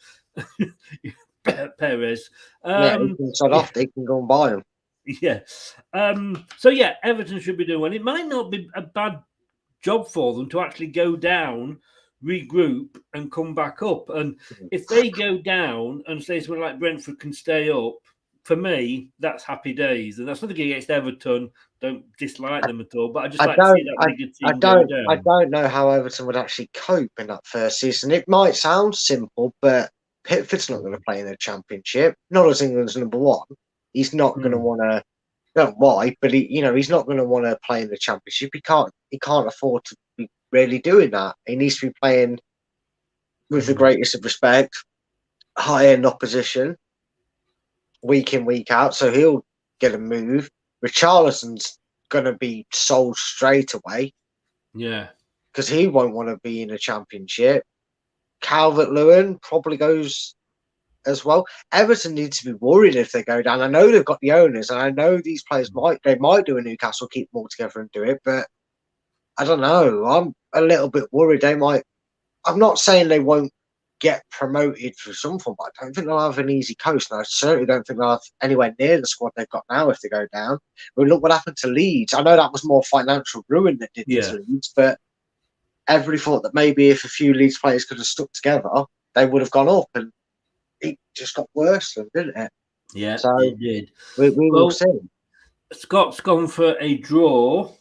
Perez. He can sod off. He can go and buy them. Yeah. Everton should be doing one. It might not be a bad job for them to actually go down, regroup, and come back up. And if they go down and say someone like Brentford can stay up, for me, that's happy days. And that's nothing against Everton. Don't dislike them at all. But I just like to see that bigger team go down. I don't know how Everton would actually cope in that first season. It might sound simple, but Pickford's not going to play in the Championship. Not as England's number one. He's not going to want to. I don't know why, but he's not going to want to play in the Championship. He can't afford to be really doing that. He needs to be playing with the greatest of respect, high end opposition, week in, week out. So he'll get a move. Richarlison's going to be sold straight away. Yeah, because he won't want to be in a Championship. Calvert-Lewin probably goes as well. Everton needs to be worried if they go down. I know they've got the owners, and I know these players might do a Newcastle, keep them all together and do it, but I don't know. I'm a little bit worried. They might. I'm not saying they won't get promoted for something, but I don't think they'll have an easy coast. And I certainly don't think they'll have anywhere near the squad they've got now if they go down. But look what happened to Leeds. I know that was more financial ruin that did this to Leeds, but everybody thought that maybe if a few Leeds players could have stuck together, they would have gone up, and it just got worse, didn't it? Yeah, so it did. We will see. Scott's gone for a draw.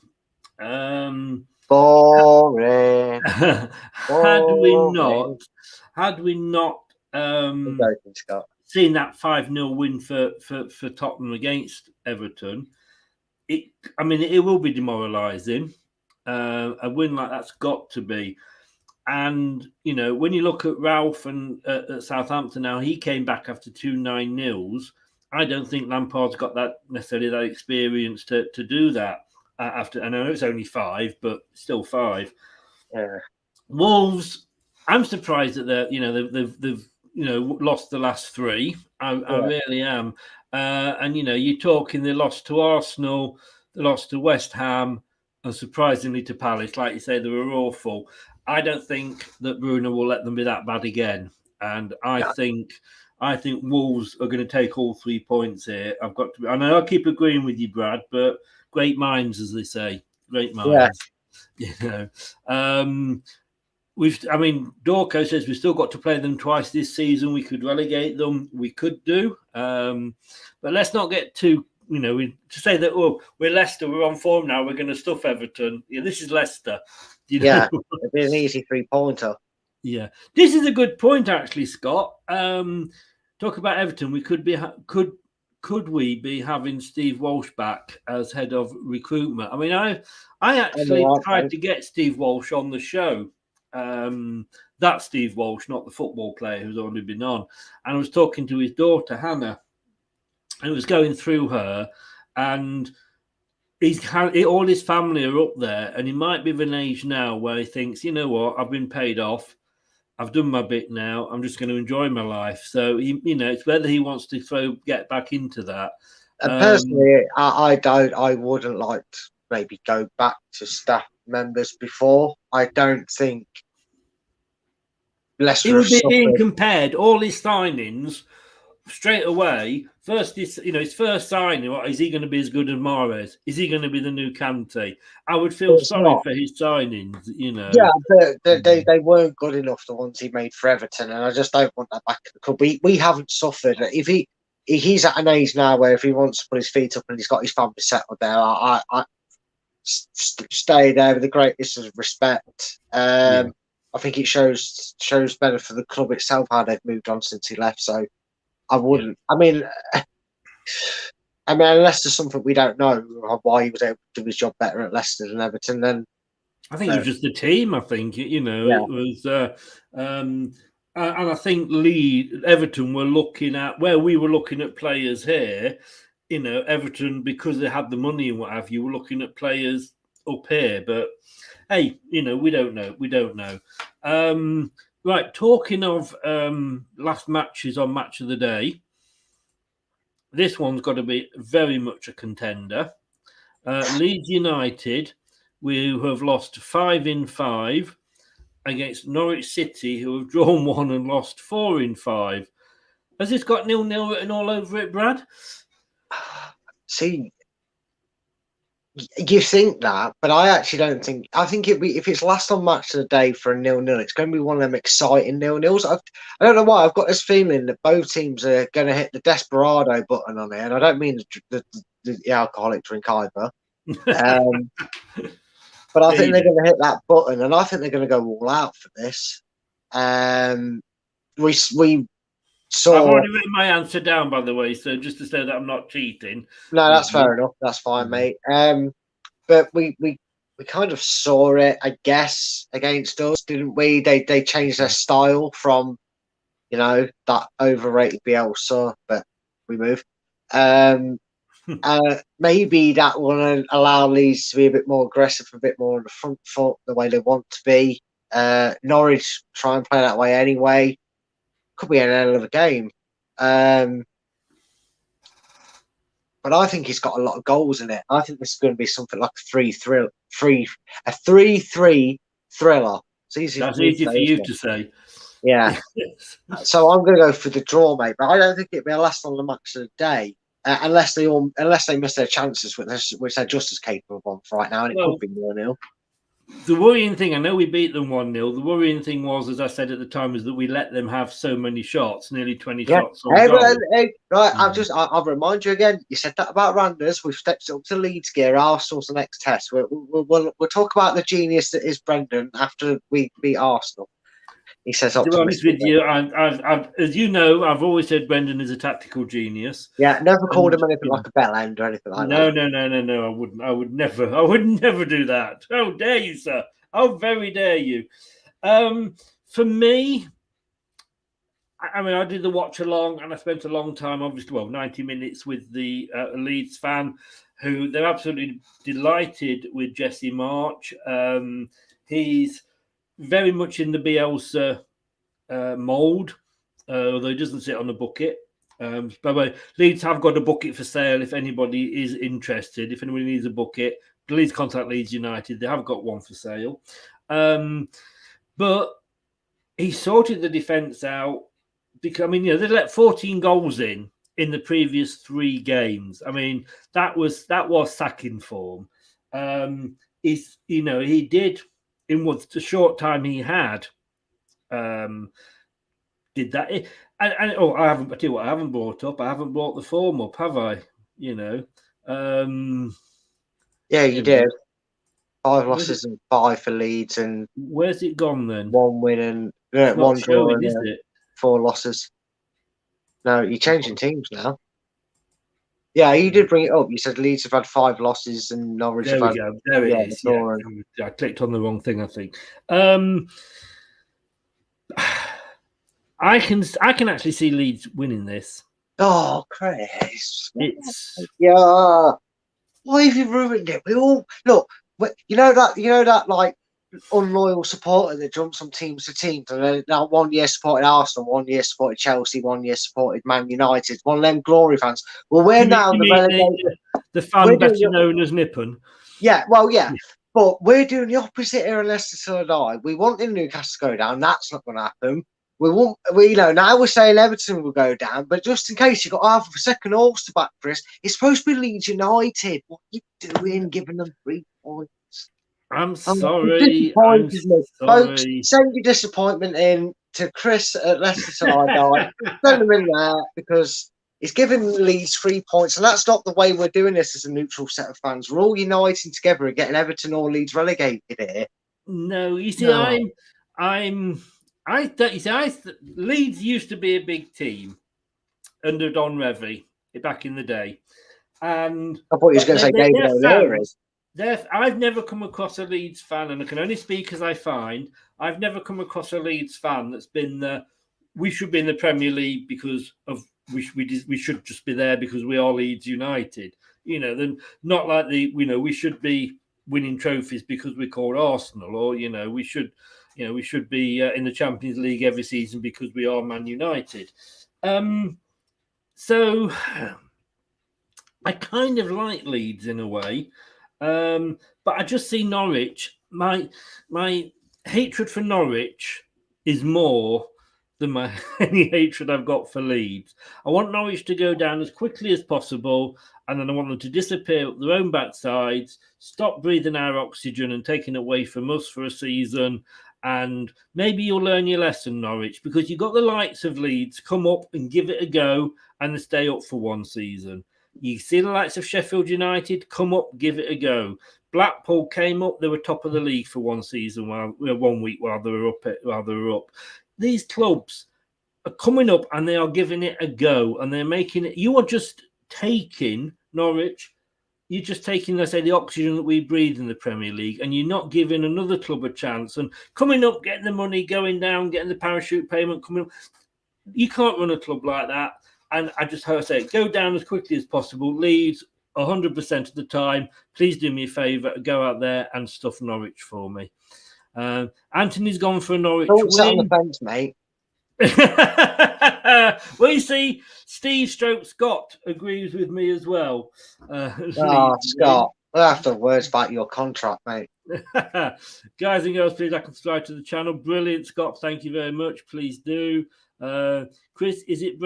Boring. Had we not seen that 5-0 win for Tottenham against Everton, it will be demoralising. A win like that's got to be. And, when you look at Ralph and at Southampton now, he came back after 2 9-0s. I don't think Lampard's got necessarily that experience to do that. After, I know it's only 5, but still 5. Yeah. Wolves, I'm surprised that they've lost the last 3. I really am. And you're talking they lost to Arsenal, they lost to West Ham, and surprisingly to Palace. Like you say, they were awful. I don't think that Bruno will let them be that bad again. And I think Wolves are going to take all 3 points here. I know I keep agreeing with you, Brad, but great minds, as they say. Great minds. Yeah. Dorco says we've still got to play them twice this season. We could relegate them. We could do. But let's not get too, to say that, we're Leicester, we're on form now, we're going to stuff Everton. Yeah, this is Leicester. It'd be an easy 3-pointer. Yeah. This is a good point, actually, Scott. Talk about Everton. We could we be having Steve Walsh back as head of recruitment? I actually tried to get Steve Walsh on the show. That's Steve Walsh, not the football player who's already been on. And I was talking to his daughter, Hannah, and it was going through her. And all his family are up there, and he might be of an age now where he thinks, you know what, I've been paid off. I've done my bit now. I'm just going to enjoy my life. So, it's whether he wants to get back into that. Personally, I wouldn't like to maybe go back to staff members before. I don't think Leicester he would be being compared, all his signings, straight away. First, his first signing, is he going to be as good as Mahrez? Is he going to be the new Kante? I would feel sorry for his signings, Yeah, but they weren't good enough, the ones he made for Everton, and I just don't want that back in the club. We haven't suffered. If he's at an age now where if he wants to put his feet up and he's got his family settled there, I stay there with the greatest of respect. I think it shows better for the club itself how they've moved on since he left. So I wouldn't. I mean, unless there's something we don't know why he was able to do his job better at Leicester than Everton, then I think it was just the team. I think it was, and I think Everton were looking at where we were looking at players here. Everton, because they had the money and what have you, were looking at players up here. But hey, we don't know. We don't know. Right, talking of last matches on Match of the Day, this one's got to be very much a contender. Leeds United, who have lost 5 in 5 against Norwich City, who have drawn 1 and lost 4 in 5. Has this got 0-0 written all over it, Brad? See, you think that, but I actually don't think. I think if it's last on Match of the Day for a 0-0, it's going to be one of them exciting 0-0s. I don't know why. I've got this feeling that both teams are going to hit the desperado button on it, and I don't mean the alcoholic drink either. But I think they're going to hit that button, and I think they're going to go all out for this. We saw. I've already written my answer down, by the way, so just to say that I'm not cheating. No, that's fair enough. That's fine, mate. But we kind of saw it, I guess, against us, didn't we? They changed their style from, that overrated Bielsa, but we move. Maybe that will allow Leeds to be a bit more aggressive, a bit more on the front foot, the way they want to be. Norwich try and play that way anyway. Could be an hell of a game. But I think it's got a lot of goals in it. I think this is going to be something like a 3-3 thriller. It's easy. That's easy for you to say. Yeah. So I'm going to go for the draw, mate. But I don't think it'll be a last on the Match of the Day. Unless they miss their chances, which they're just as capable of right now, and it could be 0-0. The worrying thing, I know we beat them 1-0. The worrying thing was, as I said at the time, is that we let them have so many shots, nearly 20 shots. Right, I'll remind you again. You said that about Randers. We've stepped up to Leeds gear. Arsenal's the next test. We'll talk about the genius that is Brendan after we beat Arsenal. He says, to be honest with you, I've, as you know, I've always said Brendan is a tactical genius. Yeah, never called him anything like a bell end or anything like that. No. I wouldn't. I would never do that. How dare you, sir? How very dare you? For me, I did the watch along, and I spent a long time, obviously, 90 minutes with the Leeds fan, who they're absolutely delighted with Jesse March. He's very much in the Bielsa mould, although he doesn't sit on a bucket. By the way, Leeds have got a bucket for sale if anybody is interested. If anybody needs a bucket, please contact Leeds United. They have got one for sale. But he sorted the defence out because, they let 14 goals in the previous 3 games. That was sacking form. He did, in what the short time he had, did that. I haven't brought up. I haven't brought the form up, have I? Yeah, you did. 5 losses and 5 for Leeds, and where's it gone then? 1 win and 1 draw, and 4 losses. No, you're changing teams now. Yeah, you did bring it up. You said Leeds have had 5 losses and Norwich have had... There it is. Yeah. I clicked on the wrong thing, I think. I can actually see Leeds winning this. Oh, Chris. It's... Yeah. Why have you ruined it? We all... Look, you know that like unloyal supporter that jumps from teams to teams, and then now 1 year supported Arsenal, 1 year supported Chelsea, 1 year supported Man United, one of them glory fans. Well, we're now the fan better known as Nippon. Yeah, well, yeah. But we're doing the opposite here in Leicester till I die. We want Newcastle to go down. That's not going to happen. Now we're saying Everton will go down, but just in case you've got half of a second horse to back, Chris, it's supposed to be Leeds United. What are you doing, giving them 3 points? I'm sorry. Folks, send your disappointment in to Chris at Leicester till I die. Send them in there because it's giving Leeds 3 points, and that's not the way we're doing this as a neutral set of fans. We're all uniting together and getting Everton or Leeds relegated here. No, you see, Leeds used to be a big team, under Don Revie back in the day. And I thought he was going to say David O'Leary. I've never come across a Leeds fan, and I can only speak as I find. I've never come across a Leeds fan that's been we should be in the Premier League because of we should just be there because we are Leeds United. Then not like we should be winning trophies because we're called Arsenal, or we should be in the Champions League every season because we are Man United. So I kind of like Leeds in a way, but I just see Norwich. My hatred for Norwich is more than any hatred I've got for Leeds. I want Norwich to go down as quickly as possible, and then I want them to disappear up their own backsides, stop breathing our oxygen and taking it away from us for a season. And maybe you'll learn your lesson, Norwich, because you've got the likes of Leeds come up and give it a go and stay up for one season. You see the likes of Sheffield United come up, give it a go. Blackpool came up; they were top of the league for one season, 1 week while they were up. These clubs are coming up and they are giving it a go, and they're making it. You are just taking Norwich. You're just taking, let's say, the oxygen that we breathe in the Premier League, and you're not giving another club a chance. And coming up, getting the money, going down, getting the parachute payment, coming up. You can't run a club like that. And I just heard say, go down as quickly as possible. Leeds, 100% of the time. Please do me a favour, go out there and stuff Norwich for me. Anthony's gone for a Norwich Don't sit on win. the fence, mate. Well, you see, Steve Scott agrees with me as well. Scott, we'll have to have words about your contract, mate. Guys and girls, please like and subscribe to the channel. Brilliant, Scott. Thank you very much. Please do. Chris, is it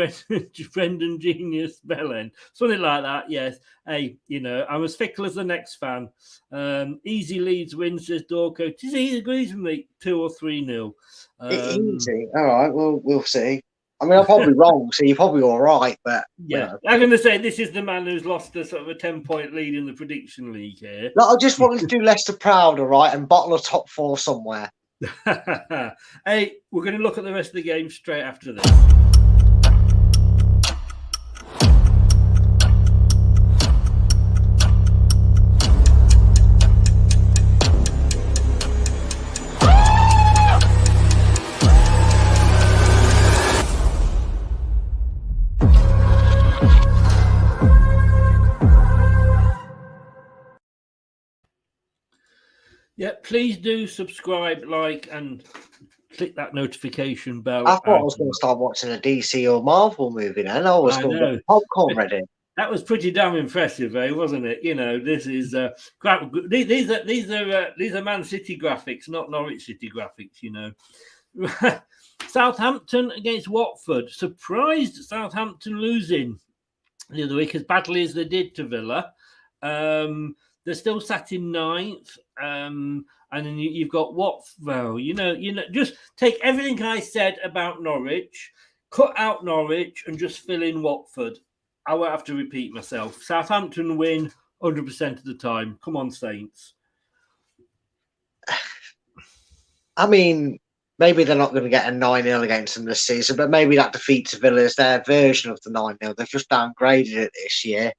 Brendan Genius Belen? Something like that, yes. Hey, I'm as fickle as the next fan. Easy Leeds win, says Dorco. He agrees with me, 2 or 3-0. Easy. All right, we'll see. I mean, I'm probably wrong, so you're probably all right, but... Yeah, I'm going to say this is the man who's lost a sort of a 10-point lead in the prediction league here. No, I just wanted to do Leicester proud, all right, and bottle a top 4 somewhere. Hey, we're going to look at the rest of the game straight after this. Yeah, please do subscribe, like, and click that notification bell. I thought I was going to start watching a DC or Marvel movie then. I was going to get popcorn ready. That was pretty damn impressive, wasn't it? This is these are Man City graphics, not Norwich City graphics. Southampton against Watford. Surprised Southampton losing the other week as badly as they did to Villa. They're still sat in 9th, and then you've got just take everything I said about Norwich, cut out Norwich, and just fill in Watford. I won't have to repeat myself. Southampton win 100% of the time. Come on, Saints. I mean, maybe they're not going to get a 9-0 against them this season, but maybe that defeat to Villa is their version of the 9-0. They've just downgraded it this year.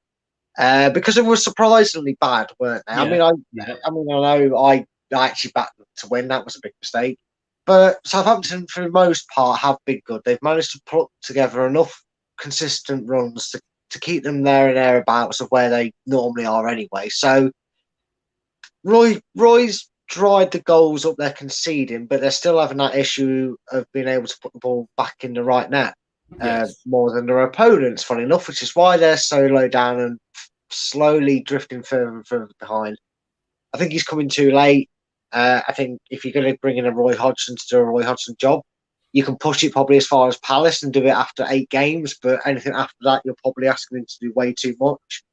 Because it was surprisingly bad, weren't they? Yeah. I know I actually backed them to win. That was a big mistake. But Southampton, for the most part, have been good. They've managed to put together enough consistent runs to keep them there and thereabouts of where they normally are anyway. So Roy's dried the goals up they're conceding, but they're still having that issue of being able to put the ball back in the right net more than their opponents, funny enough, which is why they're so low down and slowly drifting further and further behind. I think he's coming too late. I think if you're going to bring in a Roy Hodgson to do a Roy Hodgson job, you can push it probably as far as Palace and do it after 8 games, but anything after that, you're probably asking him to do way too much.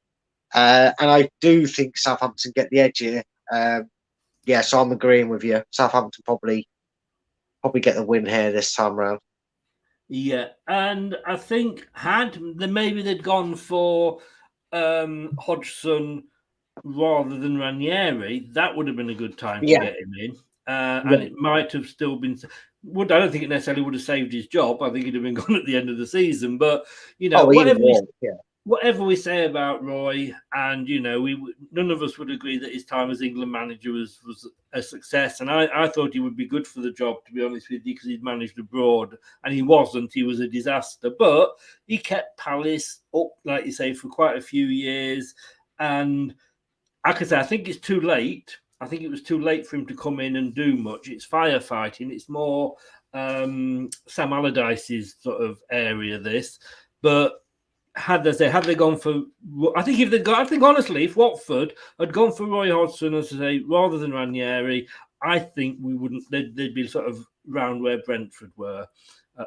And I do think Southampton get the edge here. So I'm agreeing with you. Southampton probably get the win here this time around. Yeah, and I think maybe they'd gone for Hodgson rather than Ranieri, that would have been a good time to get him in. And it might have still been... I don't think it necessarily would have saved his job. I think he'd have been gone at the end of the season. But whatever we say about Roy, and none of us would agree that his time as England manager was a success. And I thought he would be good for the job, to be honest with you, because he'd managed abroad, and he wasn't. He was a disaster. But he kept Palace up, like you say, for quite a few years. And like I say, I think it's too late. I think it was too late for him to come in and do much. It's firefighting. It's more Sam Allardyce's sort of area, this. But had they gone for, I think honestly, if Watford had gone for Roy Hodgson, as I say, rather than Ranieri, I think we wouldn't. They'd be sort of round where Brentford were.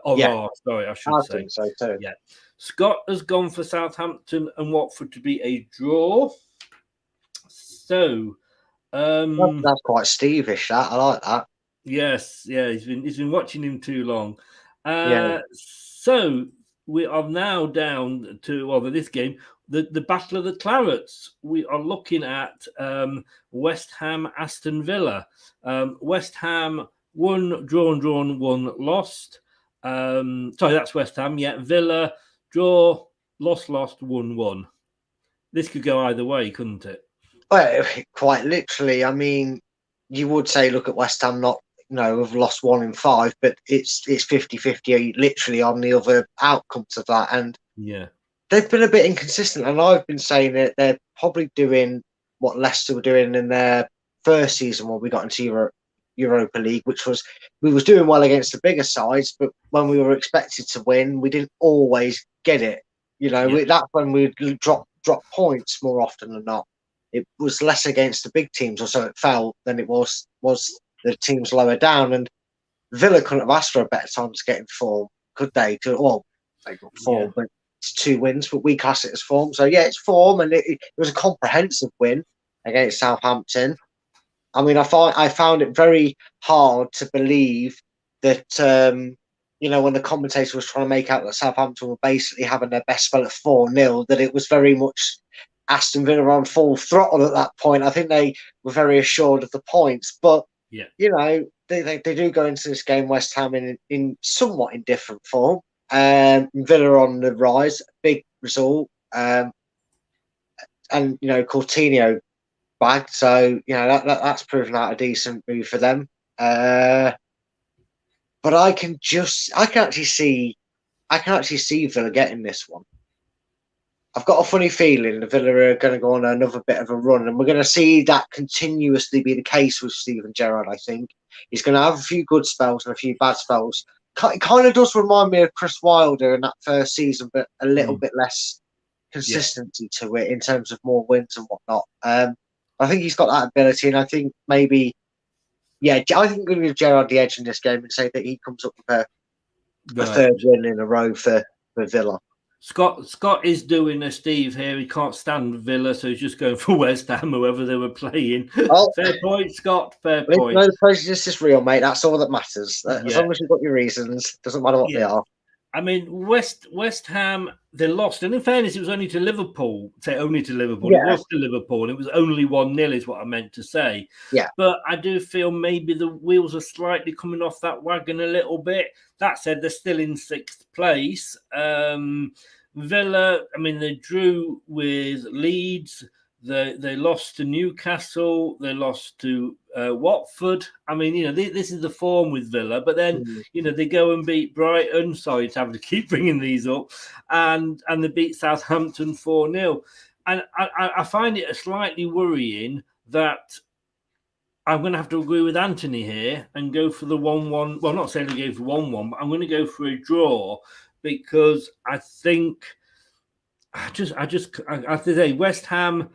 Sorry, I should say. Think so too. Yeah, Scott has gone for Southampton and Watford to be a draw. So that's quite Steve-ish. That I like that. Yes, yeah, he's been watching him too long. So we are now down to this game, the Battle of the Clarets. We are looking at West Ham, Aston Villa. West Ham won, drawn, won, lost. Sorry, that's West Ham. Yeah, Villa draw, lost, won. This could go either way, couldn't it? Well, quite literally. I mean, you would say look at West Ham not. Have lost 1 in 5, but it's 50-50 literally on the other outcomes of that. And they've been a bit inconsistent. And I've been saying that they're probably doing what Leicester were doing in their first season when we got into Europa League, which was we was doing well against the bigger sides, but when we were expected to win, we didn't always get it. That's when we drop points more often than not. It was less against the big teams, or so it felt, than it was the teams lower down. And Villa couldn't have asked for a better time to get in form, could they? They got form, but it's 2 wins, but we class it as form. So yeah, it's form, and it was a comprehensive win against Southampton. I mean, I found it very hard to believe that when the commentator was trying to make out that Southampton were basically having their best spell at 4-0, that it was very much Aston Villa on full throttle at that point. I think they were very assured of the points, but they do go into this game, West Ham, in somewhat indifferent form. Villa on the rise, big result. And Coutinho bagged, so that's proven out a decent move for them. But I can actually see Villa getting this one. I've got a funny feeling the Villa are going to go on another bit of a run, and we're going to see that continuously be the case with Steven Gerrard. I think he's going to have a few good spells and a few bad spells. It kind of does remind me of Chris Wilder in that first season, but a little bit less consistency to it in terms of more wins and whatnot. I think he's got that ability, and I think maybe, I think I'm going to give Gerrard the edge in this game and say that he comes up with a third win in a row for Villa. Scott is doing a Steve here. He can't stand Villa, so he's just going for West Ham, whoever they were playing. Oh, fair point, Scott. Fair point. No prejudice is real, mate. That's all that matters. As long as you've got your reasons, doesn't matter what they are. I mean, West Ham, they lost. And in fairness, it was only to Liverpool. Say only to Liverpool. Yeah. It was to Liverpool. It was only 1-0 is what I meant to say. Yeah. But I do feel maybe the wheels are slightly coming off that wagon a little bit. That said, they're still in 6th place. Villa, I mean, they drew with Leeds. They lost to Newcastle. They lost to Watford. I mean, this is the form with Villa. But then, they go and beat Brighton. Sorry to have to keep bringing these up. And they beat Southampton 4-0. And I find it slightly worrying that I'm going to have to agree with Anthony here and go for the 1-1. Well, not saying they go for 1-1, but I'm going to go for a draw because I think I have to say West Ham.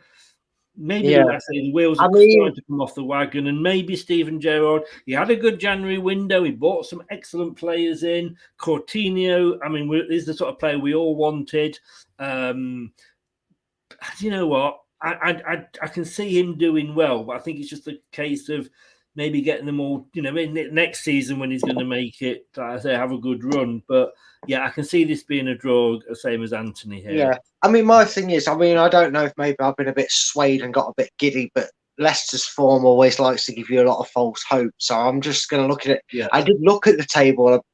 Maybe I say the wheels are starting to come off the wagon, and maybe Steven Gerrard. He had a good January window. He bought some excellent players in. Coutinho, I mean, is the sort of player we all wanted. You know what? I can see him doing well, but I think it's just a case of maybe getting them all, next season when he's going to make it, like I say, have a good run. But yeah, I can see this being a draw, same as Anthony here. Yeah. I mean, my thing is, I don't know if maybe I've been a bit swayed and got a bit giddy, but Leicester's form always likes to give you a lot of false hope. So I'm just going to look at it. Yeah. I did look at the table,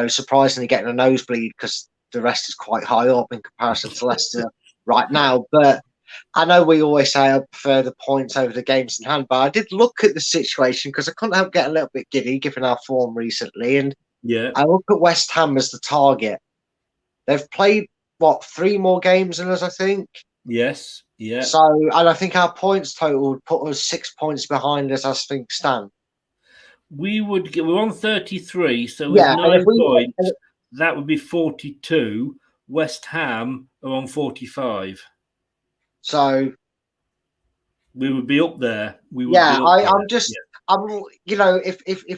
surprisingly getting a nosebleed because the rest is quite high up in comparison to Leicester right now. But I know we always say I prefer the points over the games in hand, but I did look at the situation because I couldn't help getting a little bit giddy given our form recently. And I look at West Ham as the target. They've played, 3 more games than us, I think? Yes, yeah. So, and I think our points total would put us 6 points behind us as things stand. We're on 33, so with 9 points, that would be 42. West Ham are on 45. So we would be up there. If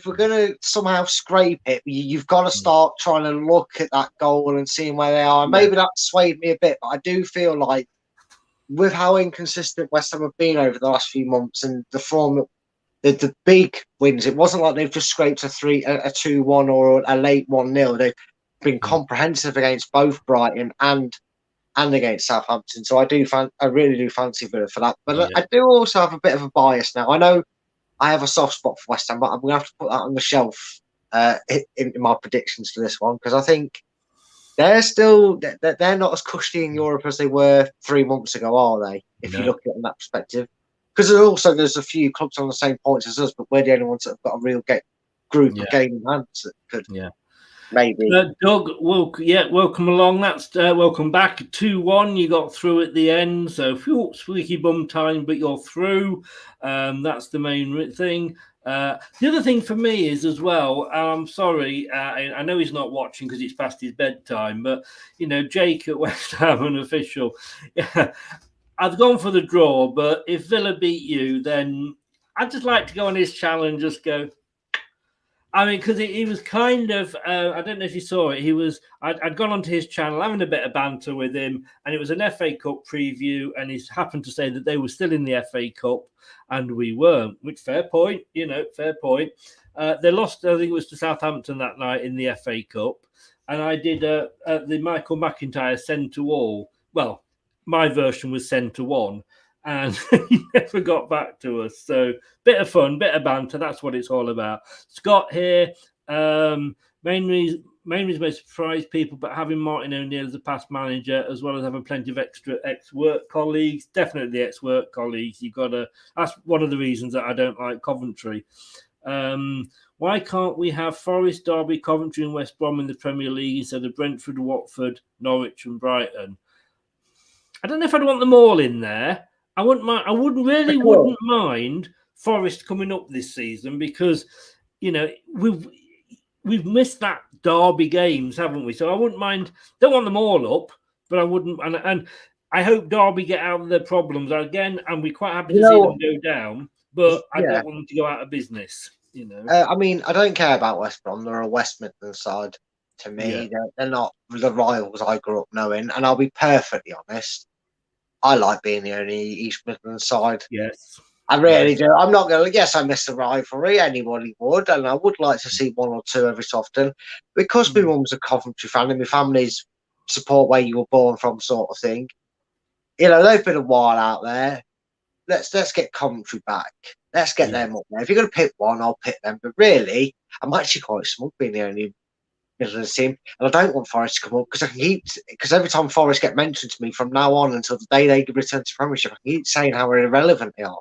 we're going to somehow scrape it, you've got to start trying to look at that goal and seeing where they are. And maybe that swayed me a bit, but I do feel like with how inconsistent West Ham have been over the last few months and the form, the big wins, it wasn't like they've just scraped a 2-1 or a late 1-0. They've been comprehensive against both Brighton and against Southampton. So I really do fancy Villa for that. But I do also have a bit of a bias now. I know I have a soft spot for West Ham, but I'm going to have to put that on the shelf in my predictions for this one, because I think they're not as cushy in Europe as they were 3 months ago, are they? If you look at it in that perspective. Because there's a few clubs on the same points as us, but we're the only ones that have got a real group of game hands that could maybe. Doug, welcome along. That's welcome back. 2-1, you got through at the end, so squeaky bum time, but you're through. That's the main thing. The other thing for me is as well, I'm sorry, I know he's not watching because it's past his bedtime, but, Jake at West Ham, an official, I've gone for the draw, but if Villa beat you, then I'd just like to go on his channel and just go, because he was kind of, I don't know if you saw it, I'd gone onto his channel having a bit of banter with him, and it was an FA Cup preview, and he happened to say that they were still in the FA Cup, and we weren't, which fair point, fair point. They lost, I think it was to Southampton that night in the FA Cup, and I did the Michael McIntyre centre-all. Well, my version was centre-one, and he never got back to us. So bit of fun, bit of banter. That's what it's all about. Scott here. Mainly may surprise people, but having Martin O'Neill as a past manager, as well as having plenty of extra ex-work colleagues, definitely ex-work colleagues. That's one of the reasons that I don't like Coventry. Why can't we have Forest, Derby, Coventry, and West Brom in the Premier League instead of Brentford, Watford, Norwich, and Brighton? I don't know if I'd want them all in there. I wouldn't mind. I wouldn't mind Forest coming up this season because, we've missed that Derby games, haven't we? So I wouldn't mind. Don't want them all up, but I wouldn't. And I hope Derby get out of their problems again. And we're quite happy to see them go down, but I don't want them to go out of business. I don't care about West Brom. They're a West Midlands side to me. Yeah. They're not the rivals I grew up knowing. And I'll be perfectly honest. I like being the only East Midlands side. Yes. I really do. I'm not going to... Yes, I miss the rivalry. Anybody would. And I would like to see 1 or 2 every so often. Because my mum's a Coventry fan and my family's support where you were born from sort of thing. They've been a while out there. Let's get Coventry back. Let's get them up there. If you're going to pick one, I'll pick them. But really, I'm actually quite smug being the only Midlands team, and I don't want Forest to come up because every time Forest get mentioned to me from now on until the day they return to Premiership, I keep saying how irrelevant they are.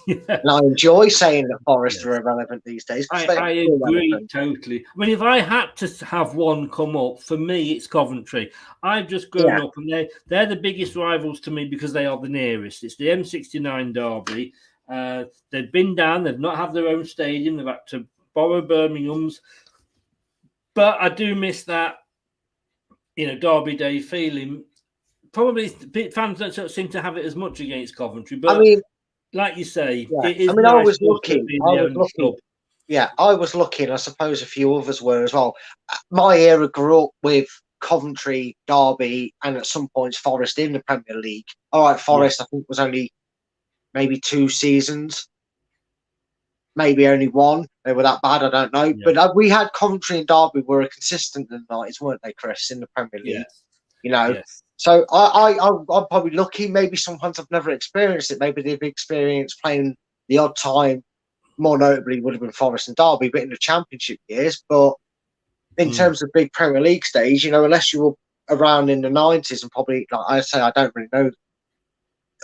And I enjoy saying that Forest are irrelevant these days. I agree totally. If I had to have one come up, for me, it's Coventry. I've just grown up, and they're the biggest rivals to me because they are the nearest. It's the M69 derby. They've been down. They've not had their own stadium. They've had to borrow Birmingham's. But I do miss that, Derby Day feeling. Probably fans don't seem to have it as much against Coventry. But like you say, it is nice. I was looking. Yeah, I was looking. I suppose a few others were as well. My era grew up with Coventry, Derby, and at some points Forest in the Premier League. All right, Forest, I think, was only maybe 2 seasons. Maybe only 1. They were that bad, I don't know. Yeah. But we had Coventry and Derby were consistent in the 90s, weren't they, Chris, in the Premier League? Yes. So I'm probably lucky. Maybe sometimes I've never experienced it. Maybe they've experienced playing the odd time. More notably, would have been Forest and Derby, but in the Championship years. But in terms of big Premier League stage, unless you were around in the 90s and probably, like I say, I don't really know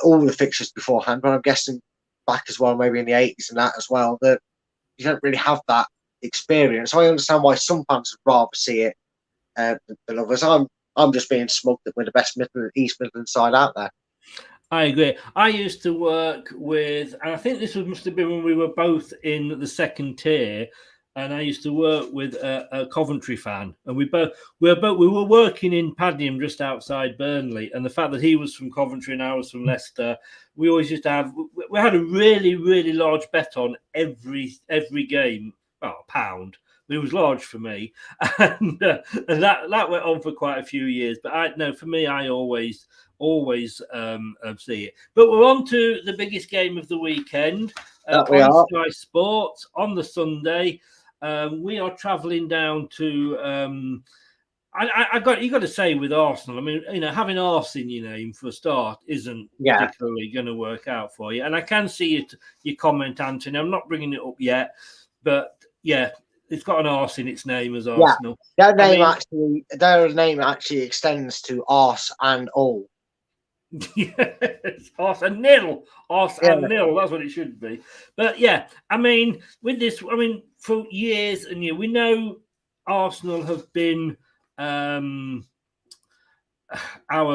all the fixtures beforehand, but I'm guessing back as well, maybe in the 80s and that as well, that you don't really have that experience. So I understand why some fans would rather see it than others. I'm just being smug that we're the best East Midlands side out there. I agree. I used to work with, and I think this must have been when we were both in the second tier, and I used to work with a Coventry fan, and we were working in Padiham just outside Burnley, and the fact that he was from Coventry and I was from Leicester, we always used to we had a really, really large bet on every game. Well, £1. It was large for me, and that went on for quite a few years. But for me, I always see it. But we're on to the biggest game of the weekend on Sky Sports on the Sunday. We are travelling down to. You got to say with Arsenal. I mean, having Arse in your name for a start isn't particularly going to work out for you. And I can see your comment, Anthony. I'm not bringing it up yet, but yeah. It's got an arse in its name as Arsenal. Their name actually extends to arse and all. Yes, arse and nil. Arse and nil. That's what it should be. But yeah, I mean, with this, for years and years, we know Arsenal have been our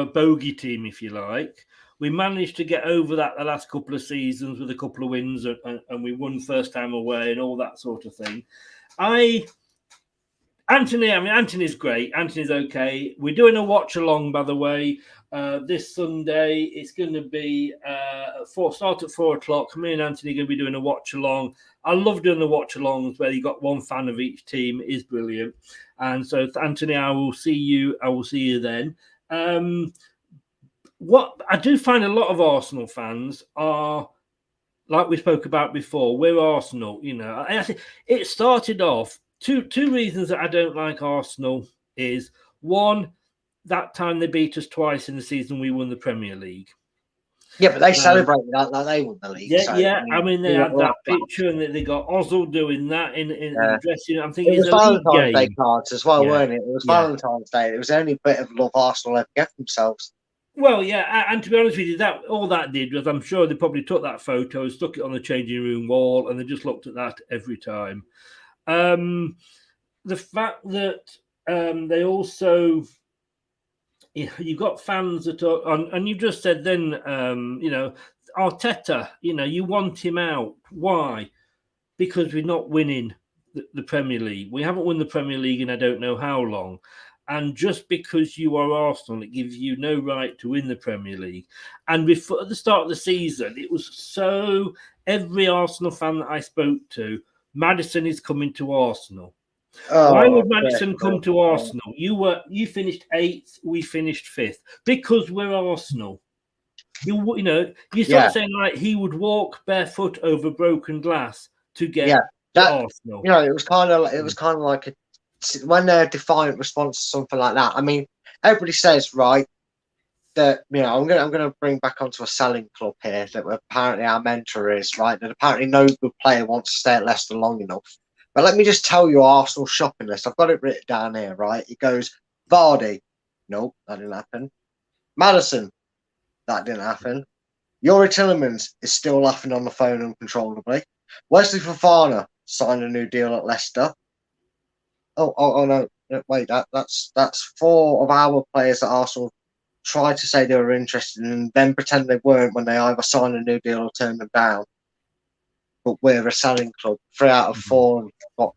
bogey team, if you like. We managed to get over that the last couple of seasons with a couple of wins, and we won first time away and all that sort of thing. Anthony's great. Anthony's okay. We're doing a watch along, by the way. This Sunday, it's going to be start at 4:00. Me and Anthony are going to be doing a watch along. I love doing the watch alongs where you got one fan of each team. It is brilliant. And so, Anthony, I will see you then. What I do find a lot of Arsenal fans are, like we spoke about before, we're Arsenal. I think it started off two reasons that I don't like Arsenal is one, that time they beat us twice in the season we won the Premier League. Yeah, but they celebrated that like they won the league. Yeah, so, yeah. I mean, they had that picture and they got Ozil doing that in the dressing room. I'm thinking it was Valentine's Day cards as well, weren't it? It was Valentine's Day. It was the only bit of love Arsenal ever get themselves. Well, yeah, and to be honest with you, all that did was I'm sure they probably took that photo, stuck it on the changing room wall, and they just looked at that every time. The fact that they also, you've got fans that are, and you just said then, Arteta, you want him out. Why? Because we're not winning the Premier League. We haven't won the Premier League in I don't know how long. And just because you are Arsenal, it gives you no right to win the Premier League. And before at the start of the season, it was every Arsenal fan that I spoke to, Maddison is coming to Arsenal. Why would Maddison come to Arsenal? You finished 8th, we finished 5th. Because we're Arsenal. You start saying like he would walk barefoot over broken glass to get to Arsenal. It was kind of like when they're defiant response to something like that. I mean, everybody says right that I'm gonna bring back onto a selling club here that apparently our mentor is right. That apparently no good player wants to stay at Leicester long enough. But let me just tell you Arsenal shopping list. I've got it written down here, right? It goes Vardy. Nope, that didn't happen. Maddison. That didn't happen. Yuri Tillemans is still laughing on the phone uncontrollably. Wesley Fofana signed a new deal at Leicester. Oh no! Wait, that's 4 of our players that Arsenal tried to say they were interested in, and then pretend they weren't when they either signed a new deal or turned them down. But we're a selling club. 3 out of 4 have got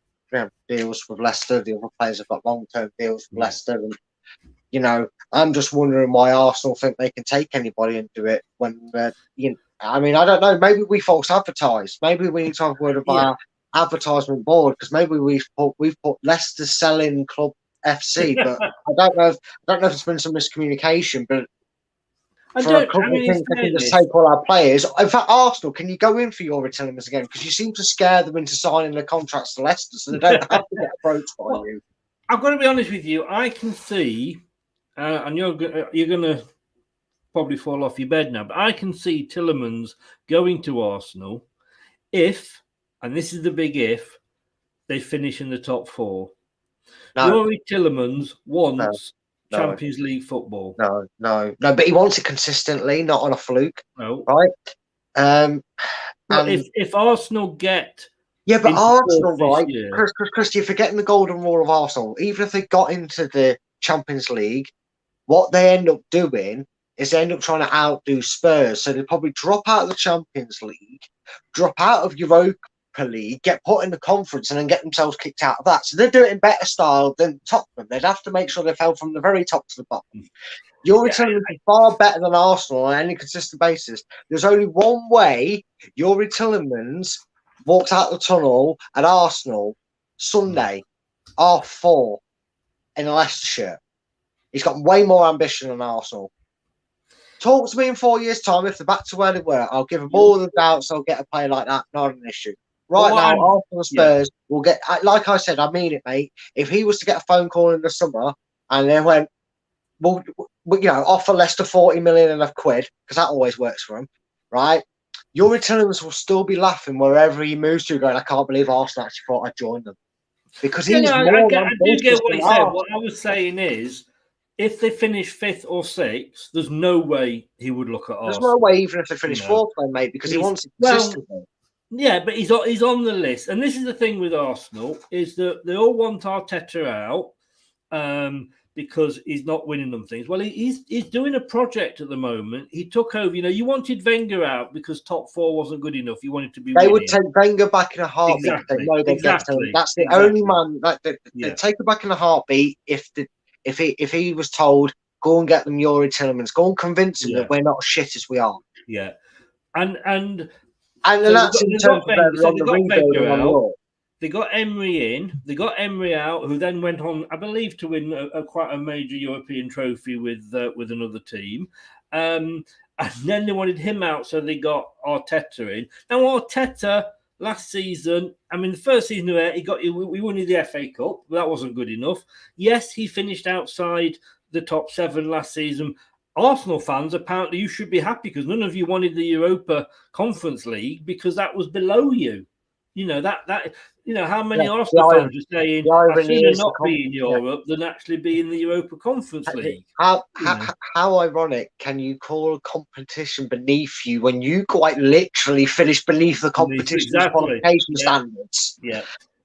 deals with Leicester. The other players have got long-term deals with Leicester, and I'm just wondering why Arsenal think they can take anybody and do it when I mean, I don't know. Maybe we false advertise. Maybe we need to have a word about our advertisement board because maybe we've put Leicester selling club FC, but I don't know if it's been some miscommunication. But for a couple of things, they can just take all our players. In fact, Arsenal, can you go in for your Tillemans again? Because you seem to scare them into signing their contracts to Leicester, so they don't have to get approached by you. I've got to be honest with you. I can see and you're going to probably fall off your bed now, but I can see Tielemans going to Arsenal if, and this is the big if, they finish in the top 4. No. Rory Tielemans wants Champions League football. No, but he wants it consistently, not on a fluke. No. Right? But if Arsenal get... Yeah, but Arsenal, right? Year, Chris, you're forgetting the golden rule of Arsenal. Even if they got into the Champions League, what they end up doing is they end up trying to outdo Spurs. So they probably drop out of the Champions League, drop out of Europa League, get put in the conference, and then get themselves kicked out of that. So they're doing it in better style than Tottenham. They'd have to make sure they fell from the very top to the bottom. Yuri Tielemans is far better than Arsenal on any consistent basis. There's only one way Yuri Tielemans walks out the tunnel at Arsenal Sunday, R4 in a Leicester shirt. He's got way more ambition than Arsenal. Talk to me in 4 years' time. If they're back to where they were, I'll give them all the doubts. I'll get a player like that. Not an issue. Right now, Arsenal Spurs will get, like I said, I mean it, mate. If he was to get a phone call in the summer and they went, well, offer Leicester 40 million and a quid, because that always works for him, right? Yuri Tielemans will still be laughing wherever he moves to, going, I can't believe Arsenal actually thought I'd join them. Because he's I do get what he said. What I was saying is, if they finish 5th or 6th, there's no way he would look at Arsenal. There's no way, even if they finish 4th, then, mate, because he wants it consistently. Yeah, but he's on the list. And this is the thing with Arsenal, is that they all want Arteta out because he's not winning them things. Well, he's doing a project at the moment. He took over. You wanted Wenger out because top 4 wasn't good enough. You wanted to be winning. Would take Wenger back in a heartbeat. Exactly. That's the only man that they'd take him back in a heartbeat if he was told, go and get them Yuri Tielemans, go and convince him that we're not shit as we are. Yeah. And so that's in terms of they got Emery in. They got Emery out, who then went on, I believe, to win quite a major European trophy with another team. And then they wanted him out, so they got Arteta in. Now Arteta last season, the first season we won the FA Cup, but that wasn't good enough. Yes, he finished outside the top 7 last season. Arsenal fans, apparently, you should be happy because none of you wanted the Europa Conference League because that was below you. How many Arsenal fans are saying I'd sooner not be in Europe than actually be in the Europa Conference League? How ironic can you call a competition beneath you when you quite literally finish beneath the competition's qualification standards? Yeah,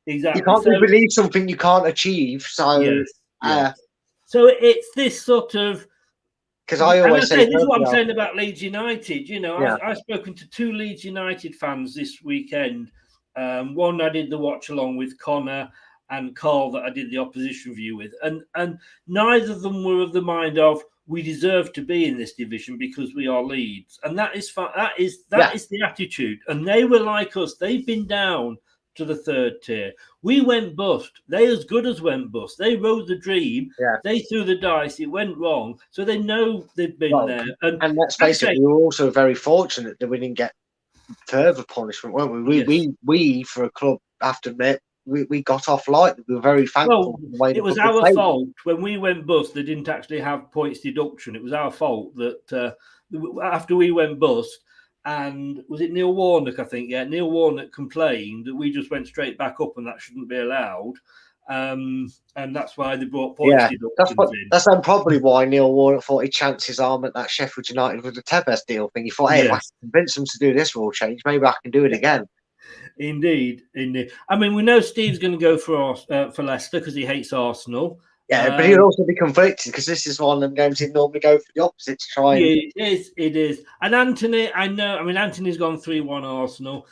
exactly. You can't believe something you can't achieve. So, so it's this sort of. Because I always say this is what I'm saying about Leeds United. I've spoken to 2 Leeds United fans this weekend. One I did the watch along with Connor and Carl that I did the opposition view with, and neither of them were of the mind of we deserve to be in this division because we are Leeds, and that is that is the attitude. And they were like us; they've been down to the 3rd tier. We went bust. They as good as went bust. They rode the dream. Yeah. They threw the dice. It went wrong, so they know they've been there. And let's face it, we were also very fortunate that we didn't get further punishment, weren't we? We for a club after we got off light. We were very thankful. It was our fault when we went bust. They didn't actually have points deduction. It was our fault that after we went bust, and was it Neil Warnock? I think Neil Warnock complained that we just went straight back up, and that shouldn't be allowed. And that's why they brought points deductions in. That's then probably why Neil Warnock thought he chanced his arm at that Sheffield United with the Tevez deal thing. He thought, hey, if I can convince them to do this rule change, maybe I can do it again. Indeed. We know Steve's going to go for Leicester because he hates Arsenal. Yeah, but he'll also be conflicted because this is one of them games he'd normally go for the opposite to try. It is. And Anthony, I know. Anthony's gone 3-1 Arsenal.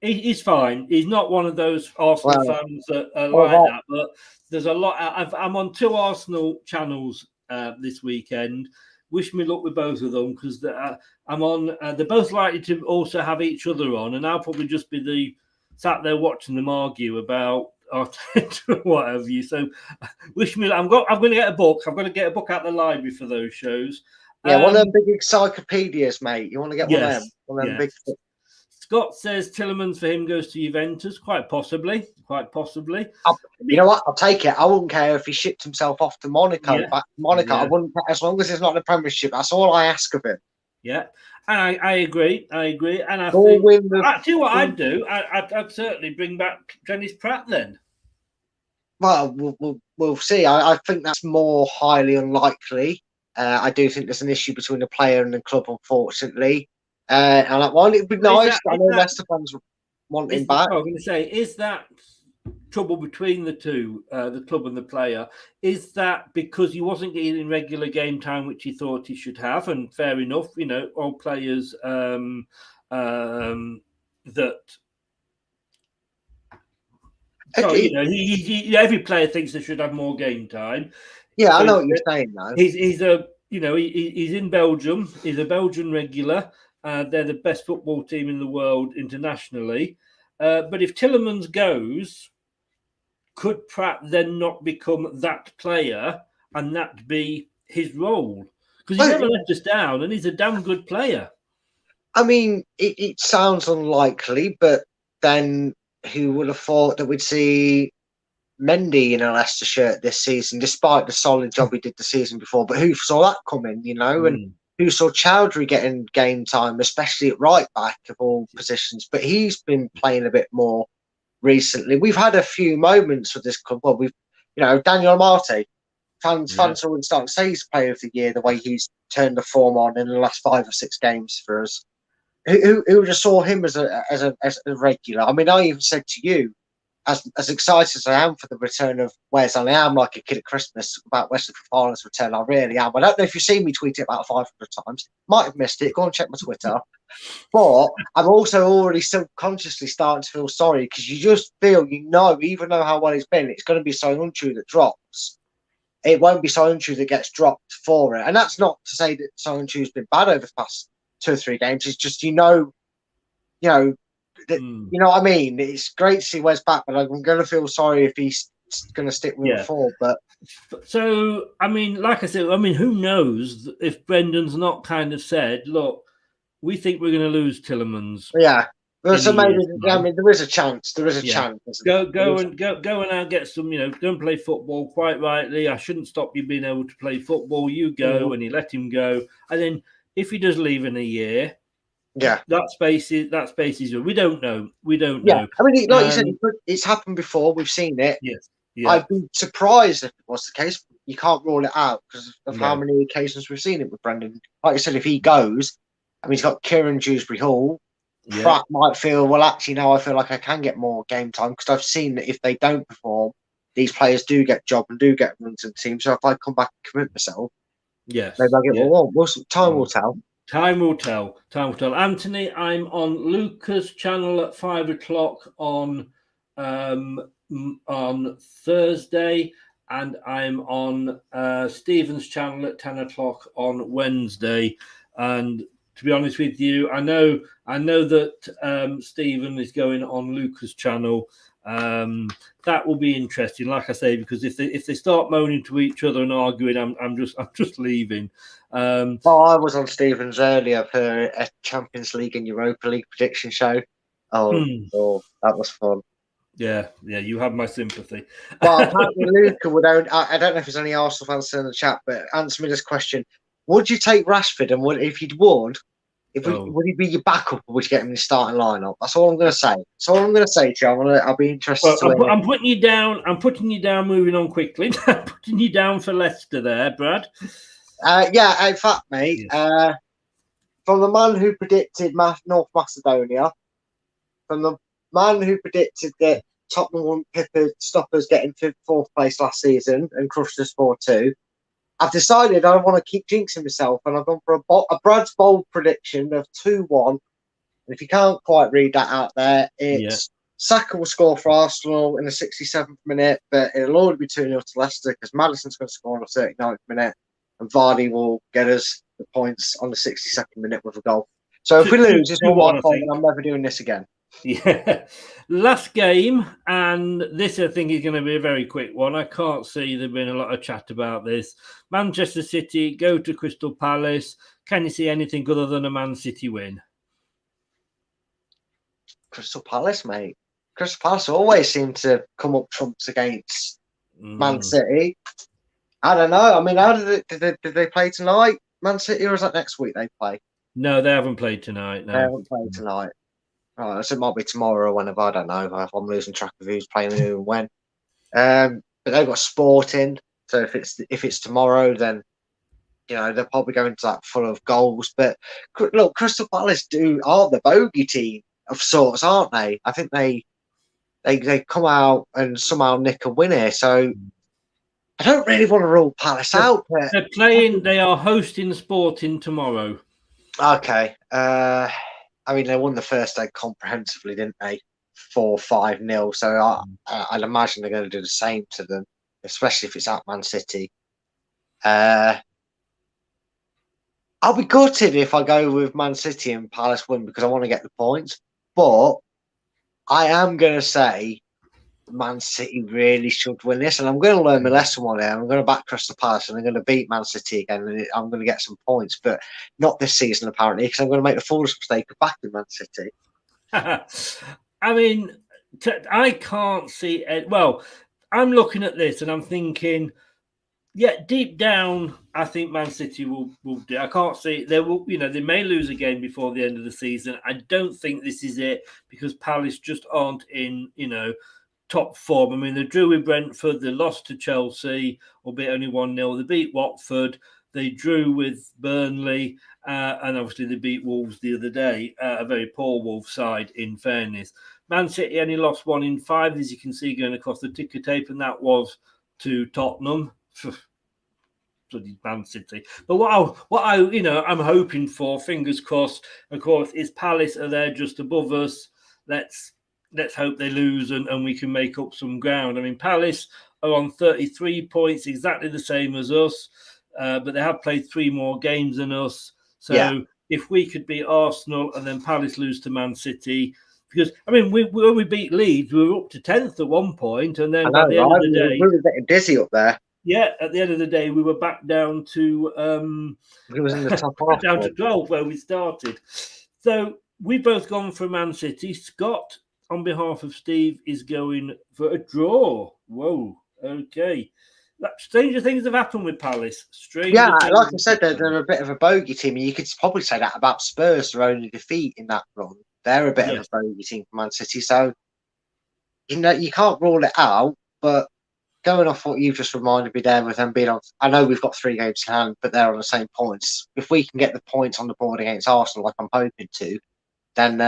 He's fine. He's not one of those Arsenal fans that are like that. But there's a lot. I'm on 2 Arsenal channels this weekend. Wish me luck with both of them because I'm on. They're both likely to also have each other on, and I'll probably just be sat there watching them argue about Arteta, what have you. So wish me luck. I'm going to get a book. I'm going to get a book out the library for those shows. Yeah, one of them big encyclopedias, mate. You want to get one of them? One of them big. Scott says Tielemans for him goes to Juventus. Quite possibly. You know what? I'll take it. I wouldn't care if he shipped himself off to Monaco. Yeah. Back to Monaco, Yeah. I wouldn't, as long as it's not the Premiership. That's all I ask of him. Yeah, and I agree. And I Go think win the- I tell you what I'd do. I'd certainly bring back Dennis Pratt then. Well, we'll see. I think that's more highly unlikely. I do think there's an issue between the player and the club, unfortunately. And while it'd be nice, I know Leicester fans want him back. I was going to say, is that trouble between the two, the club and the player? Is that because he wasn't getting regular game time, which he thought he should have? And fair enough, you know, all players that. So, you know, every player thinks they should have more game time. Yeah, So I know what you're saying, though. He's in Belgium. He's a Belgian regular. They're the best football team in the world internationally. But if Tielemans goes, could Pratt then not become that player and that be his role? Because he never let us down, and he's a damn good player. I mean, it sounds unlikely, but then who would have thought that we'd see Mendy in a Leicester shirt this season, despite the solid job he did the season before? But who saw that coming, you know? And who saw Chowdhury getting game time, especially at right back of all positions? But he's been playing a bit more recently. We've had a few moments with this club. Well, Daniel Amate. Fans are already starting to say he's player of the year, the way he's turned the form on in the last 5 or 6 games for us. Who just saw him as a regular? I mean, I even said to you, as excited as I am for the return of Wes, and I am like a kid at Christmas about Wesley Fofana's return. I really am. I don't know if you've seen me tweet it about 500 times. Might have missed it. Go and check my Twitter. But I'm also already subconsciously starting to feel sorry, because you just feel, even though how well he's been, it's going to be so untrue that drops. It won't be so untrue that gets dropped for it. And that's not to say that so untrue's been bad over the past 2 or 3 games. It's just, you know what I mean? It's great to see Wes back, but I'm going to feel sorry if he's going to stick with the 4. But so, I mean, like I said, who knows if Brendan's not kind of said, look, we think we're going to lose Tielemans. Yeah. So maybe, there is a chance. There is a chance. Go and out get some, go and play football. Quite rightly, I shouldn't stop you being able to play football. You go, and he let him go. And then if he does leave in a year, that space is yours. We don't know. I mean, like you said, it's happened before. We've seen it. Yes. I'd be surprised if it was the case. You can't rule it out because of how many occasions we've seen it with Brendan. Like you said, if he goes, he's got Kieran Dewsbury Hall. Pratt might feel, well, actually, now I feel like I can get more game time, because I've seen that if they don't perform, these players do get job and do get runs in the team. So if I come back and commit myself, maybe I'll get more. Time will tell. Time will tell. Anthony, I'm on Luca's channel at 5 o'clock on Thursday, and I'm on Stephen's channel at 10 o'clock on Wednesday. And to be honest with you, I know that Stephen is going on Luca's channel. That will be interesting, like I say, because if they start moaning to each other and arguing, I'm just leaving. I was on Stephen's earlier for a Champions League and Europa League prediction show. Oh, that was fun. Yeah, you have my sympathy. Well, apparently Luca would own. I don't know if there's any Arsenal fans in the chat, but answer me this question: would you take Rashford, and if you'd would he be your backup, or would you get him in the starting lineup? That's all I'm going to say. That's all I'm going to say to you. I'll be interested. I'm putting you down. Moving on quickly. I'm putting you down for Leicester there, Brad. In fact, mate. Yes. From the man who predicted North Macedonia, from the man who predicted that Tottenham wouldn't stop us getting 4th place last season and crushed us 4-2. I've decided I want to keep jinxing myself, and I've gone for a Brad's bold prediction of 2-1. And if you can't quite read that out there, it's Saka will score for Arsenal in the 67th minute, but it'll already be 2-0 to Leicester because Maddison's going to score in the 39th minute, and Vardy will get us the points on the 62nd minute with a goal. So if we lose, it's all my fault, and I'm never doing this again. Yeah. Last game, and this I think is going to be a very quick one. I can't see there been a lot of chat about this. Manchester City go to Crystal Palace. Can you see anything other than a Man City win? Crystal Palace, mate. Crystal Palace always seem to come up trumps against Man City. I don't know. I mean, how did they play tonight, Man City, or is that next week they play? No, they haven't played tonight. No, they haven't played tonight. Oh, so it might be tomorrow or whenever. I don't know. I'm losing track of who's playing who and when. But they've got Sporting. So if it's tomorrow, then they're probably going to that full of goals. But look, Crystal Palace are the bogey team of sorts, aren't they? I think they come out and somehow nick a win here. So I don't really want to rule Palace out. But they're playing. They are hosting Sporting tomorrow. Okay. I mean, they won the first leg comprehensively, didn't they? 4-5-0. So I'd imagine they're going to do the same to them, especially if it's at Man City. I'll be gutted if I go with Man City and Palace win because I want to get the points. But I am going to say Man City really should win this, and I'm going to learn my lesson one there. I'm going to back Crystal Palace, and I'm going to beat Man City again, and I'm going to get some points, but not this season apparently, because I'm going to make the foolish mistake of backing Man City. I mean, I can't see it. Well, I'm looking at this and I'm thinking, yeah, deep down, I think Man City will do. I can't see they will. They may lose a game before the end of the season. I don't think this is it because Palace just aren't in, top form. I mean, they drew with Brentford, they lost to Chelsea, albeit only 1-0. They beat Watford, they drew with Burnley, and obviously they beat Wolves the other day, a very poor Wolves side, in fairness. Man City only lost 1 in 5, as you can see going across the ticker tape, and that was to Tottenham. Bloody Man City. But I'm hoping for, fingers crossed, of course, is Palace are there just above us. Let's hope they lose and we can make up some ground. I mean, Palace are on 33 points, exactly the same as us, but they have played 3 more games than us. So if we could beat Arsenal and then Palace lose to Man City, because, I mean, when we beat Leeds, we were up to 10th at one point, and then at the end of the day... We were getting dizzy up there. Yeah, at the end of the day, we were back down to... it was in the top half. Down to 12 where we started. So we've both gone for Man City. Scott, on behalf of Steve, is going for a draw. Whoa, okay. Stranger things have happened with Palace. Like I said, they're a bit of a bogey team. You could probably say that about Spurs, their only defeat in that run. They're a bit of a bogey team for Man City. So, you can't rule it out, but going off what you've just reminded me there with them being on, I know we've got 3 games in hand, but they're on the same points. If we can get the points on the board against Arsenal, like I'm hoping to, then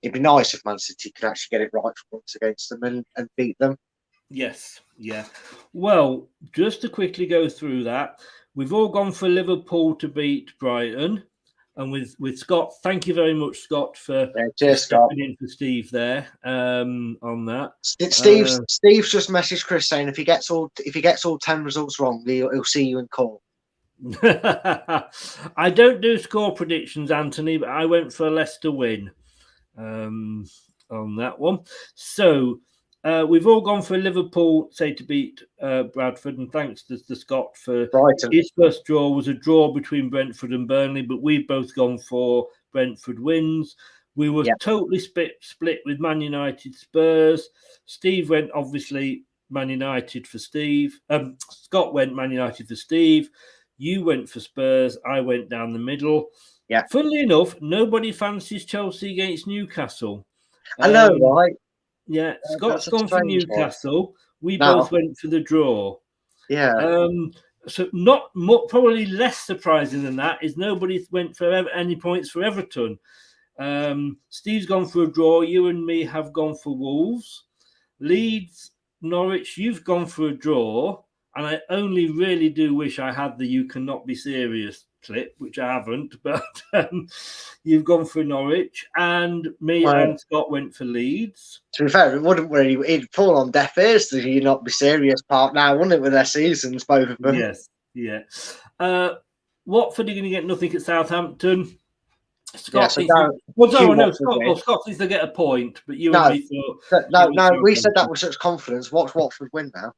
it'd be nice if Man City could actually get it right for once against them and beat them. Yes, yeah. Well, just to quickly go through that, we've all gone for Liverpool to beat Brighton. And with Scott, thank you very much, Scott, for stepping in for Steve there on that. Steve's just messaged Chris saying if he gets all 10 results wrong, he'll see you in court. I don't do score predictions, Anthony, but I went for a Leicester win on that one. So we've all gone for Liverpool, say, to beat Bradford, and thanks to Scott for Brighton. His first draw was a draw between Brentford and Burnley, but we've both gone for Brentford wins. We were totally split with Man United Spurs. Steve went, obviously, Man United for Steve. Scott went Man United for Steve. You went for Spurs. I went down the middle. Yeah. Funnily enough, nobody fancies Chelsea against Newcastle. I know, right? Yeah, Scott's gone for Newcastle. We both went for the draw. Yeah. So not more, probably less surprising than that is nobody went for any points for Everton. Steve's gone for a draw. You and me have gone for Wolves. Leeds, Norwich, you've gone for a draw. And I only really do wish I had the "you cannot be serious" clip, which I haven't, but you've gone for Norwich, and me and Scott went for Leeds. To be fair, it wouldn't really, it'd fall on deaf ears the "you not be serious" part now, wouldn't it, with their seasons, both of them? Yes, yeah. Watford are going to get nothing at Southampton. Scott needs to get a point, but you and me thought... we said that with such confidence. Watch Watford win now.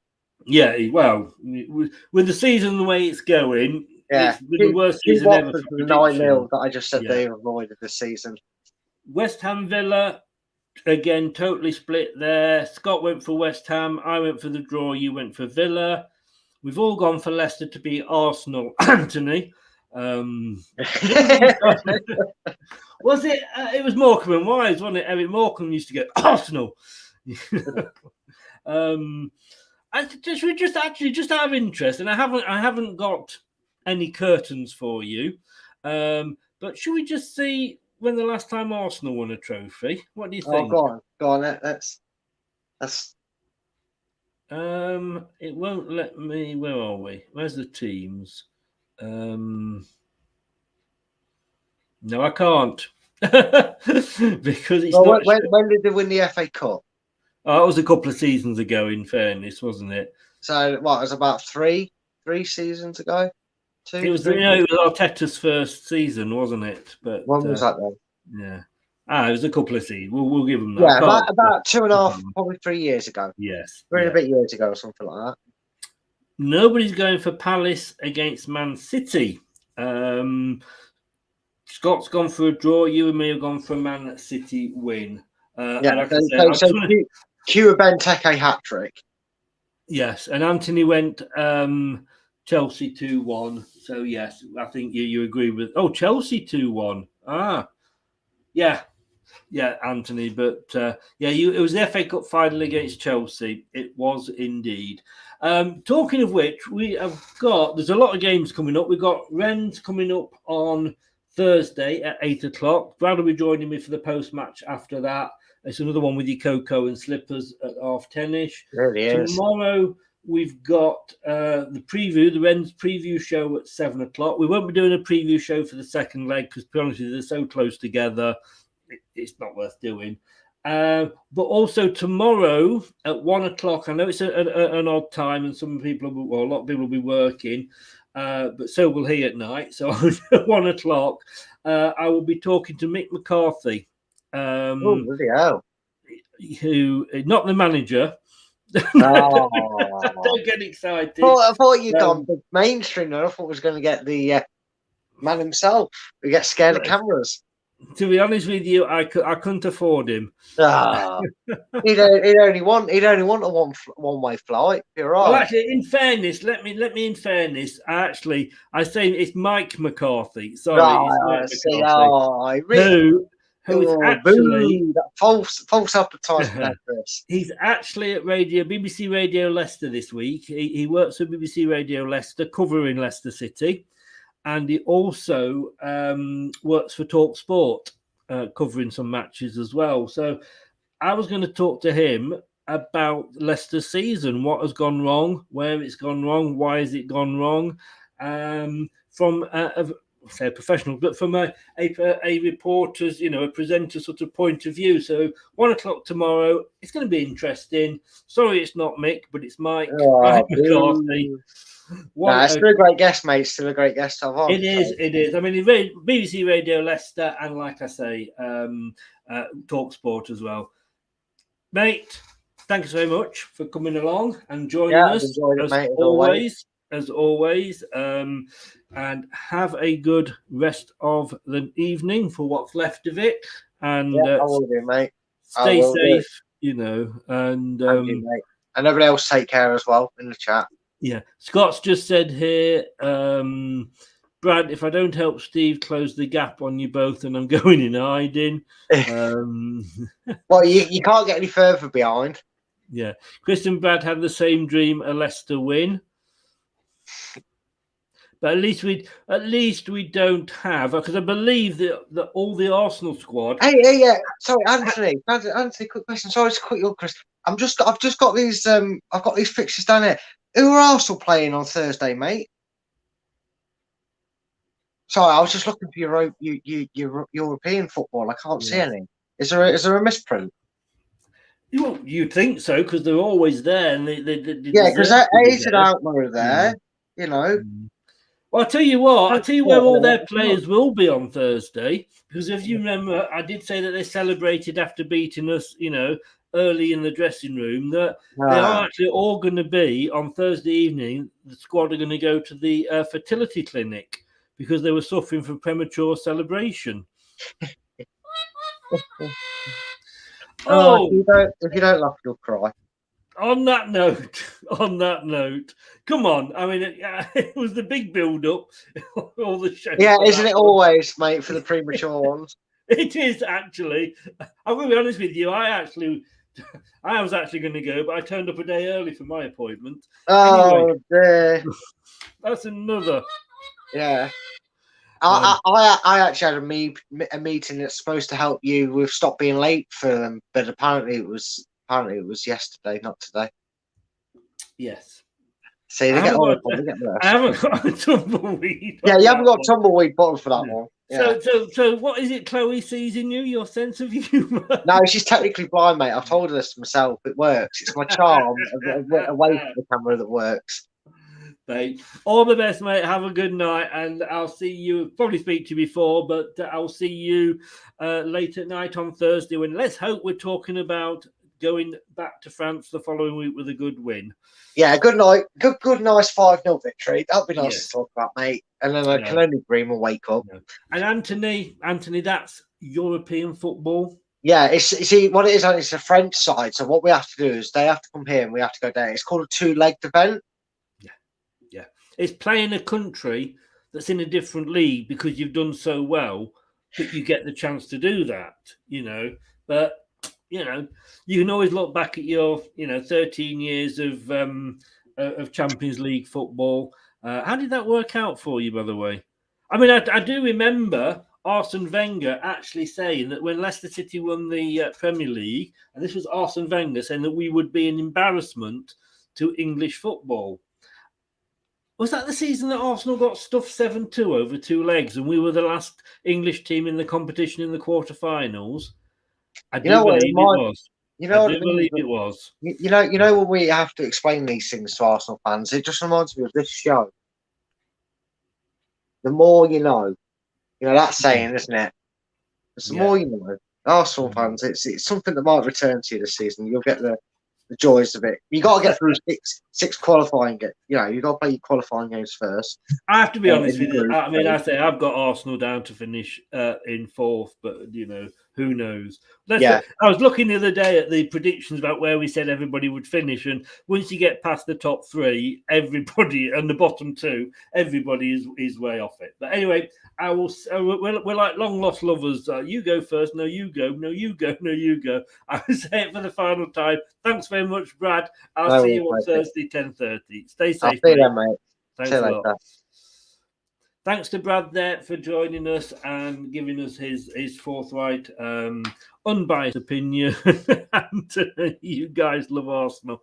Yeah, well, with the season the way it's going, it's been the worst season ever. 9-0 that I just said they avoided this season. West Ham Villa, again, totally split there. Scott went for West Ham. I went for the draw. You went for Villa. We've all gone for Leicester to beat Arsenal. Anthony. Was it? It was Morecambe and Wise, wasn't it? Eric Morecambe used to get Arsenal. Just out of interest, and I haven't got any curtains for you. But should we just see when the last time Arsenal won a trophy? What do you think? Go on. That's. It won't let me. Where are we? Where's the teams? No, I can't because it's not. When did they win the FA Cup? Oh, it was a couple of seasons ago. In fairness, wasn't it? So what? It was about three seasons ago. It was Arteta's first season, wasn't it? But when was that then? Yeah. It was a couple of seasons. We'll give them that. Yeah, about 2.5, probably 3 years ago. Yes. 3 and a bit years ago or something like that. Nobody's going for Palace against Man City. Scott's gone for a draw. You and me have gone for a Man City win. So Q Benteke hat-trick. Yes, and Anthony went Chelsea 2-1. So, yes, I think you agree with... Oh, Chelsea 2-1. Yeah, Anthony. But, it was the FA Cup final against Chelsea. It was indeed. Talking of which, there's a lot of games coming up. We've got Rennes coming up on Thursday at 8 o'clock. Brad will be joining me for the post-match after that. It's another one with your cocoa and slippers at 10:30ish. Really is. Tomorrow, we've got the Rennes preview show at 7 o'clock. We won't be doing a preview show for the second leg because, to be honest with you, they're so close together, it's not worth doing. But also tomorrow at 1 o'clock, I know it's an odd time and a lot of people will be working, but so will he at night. So at 1 o'clock, I will be talking to Mick McCarthy. Bloody hell. Who, not the manager. Don't get excited. I thought you'd gone big mainstream. I thought I was going to get the man himself who gets scared of cameras. To be honest with you, I couldn't afford him. He'd only want a one-way flight. You're right. Well, actually, in fairness, let me in fairness. I say it's Mike McCarthy. Sorry, it's Mike McCarthy. Who is actually that false advertisement. He's actually at BBC Radio Leicester this week. He works at BBC Radio Leicester, covering Leicester City, and he also works for Talk Sport, covering some matches as well. So I was going to talk to him about Leicester's season, what has gone wrong, where it's gone wrong, why has it gone wrong, from a professional, but from a reporter's, a presenter sort of point of view. So 1 o'clock tomorrow, it's going to be interesting. Sorry, it's not Mick, but it's Mike. Mike McCarthy. It's still a great guest, mate. Still a great guest to have on. It is. I mean, BBC Radio Leicester, and like I say, Talk Sport as well. Mate, thanks very much for coming along and joining us. As always. And have a good rest of the evening for what's left of it. And I will do, mate. Stay safe, and everybody else take care as well in the chat. Yeah, Scott's just said here, Brad, if I don't help Steve close the gap on you both, and I'm going in hiding. Well, you can't get any further behind. Yeah, Chris and Brad had the same dream: a Leicester win. But at least we don't have, because I believe that all the Arsenal squad. Hey, sorry, Anthony, quick question. Sorry to cut you off, Chris. I've just got these I've got these fixtures down here. Who are Arsenal playing on Thursday, mate? Sorry, I was just looking for your European football. I can't see any. Is there a misprint? You'd think so, because they're always there, and they because A's and Outlaw are there. Well, I'll tell you what. Where all their players will be on Thursday, because if you remember, I did say that they celebrated after beating us, early in the dressing room. That they are actually all going to be on Thursday evening. The squad are going to go to the fertility clinic because they were suffering from premature celebration. Oh, if you don't laugh, you'll cry. On that note, come on. I mean, it was the big build-up. All the show. Yeah, isn't it always, mate, for the premature ones? It is actually. I'm going to be honest with you. I was actually going to go, but I turned up a day early for my appointment. Oh, anyway, dear. That's another. Yeah. I actually had a meeting that's supposed to help you with stop being late for them, but apparently it was yesterday, not today. Yes. See, they get worse. I haven't got a tumbleweed. Yeah, you haven't got a tumbleweed bottle for that one. Yeah. So what is it Chloe sees in you? Your sense of humour? No, she's technically blind, mate. I've told her this myself. It works. It's my charm away from the camera that works. Mate, all the best, mate. Have a good night, and I'll see you. Probably speak to you before, but I'll see you late at night on Thursday. When let's hope we're talking about going back to France the following week with a good win. Yeah, good night. Good, nice 5-0 victory. That'd be nice to talk about, mate. And then I can only dream and wake up. And Anthony, that's European football. Yeah, see what it is. It's a French side. So what we have to do is they have to come here and we have to go down. It's called a 2-legged event. Yeah. It's playing a country that's in a different league because you've done so well that you get the chance to do that, But, you can always look back at your, 13 years of Champions League football. How did that work out for you, by the way? I mean, I do remember Arsene Wenger actually saying that when Leicester City won the Premier League, and this was Arsene Wenger saying that we would be an embarrassment to English football. Was that the season that Arsenal got stuffed 7-2 over 2 legs and we were the last English team in the competition in the quarterfinals? I do believe it was. It was. You know when we have to explain these things to Arsenal fans, it just reminds me of this show. The more you know. That saying, isn't it? The more you know. Arsenal fans, it's something that might return to you this season. You'll get the joys of it. You got to get through six qualifying. You got to play your qualifying games first. I have to be honest with you. I mean, I say I've got Arsenal down to finish in 4th, but who knows? I was looking the other day at the predictions about where we said everybody would finish, and once you get past the top 3, everybody and the bottom 2, everybody is way off it. But anyway, I will. We're like long lost lovers. You go first. No, you go. No, you go. No, you go. I will say it for the final time. Thanks very much, Brad. I'll see you on Thursday, 10:30. Stay safe. I'll see you then, mate. Thanks a lot. Thanks to Brad there for joining us and giving us his forthright, unbiased opinion. And you guys love Arsenal.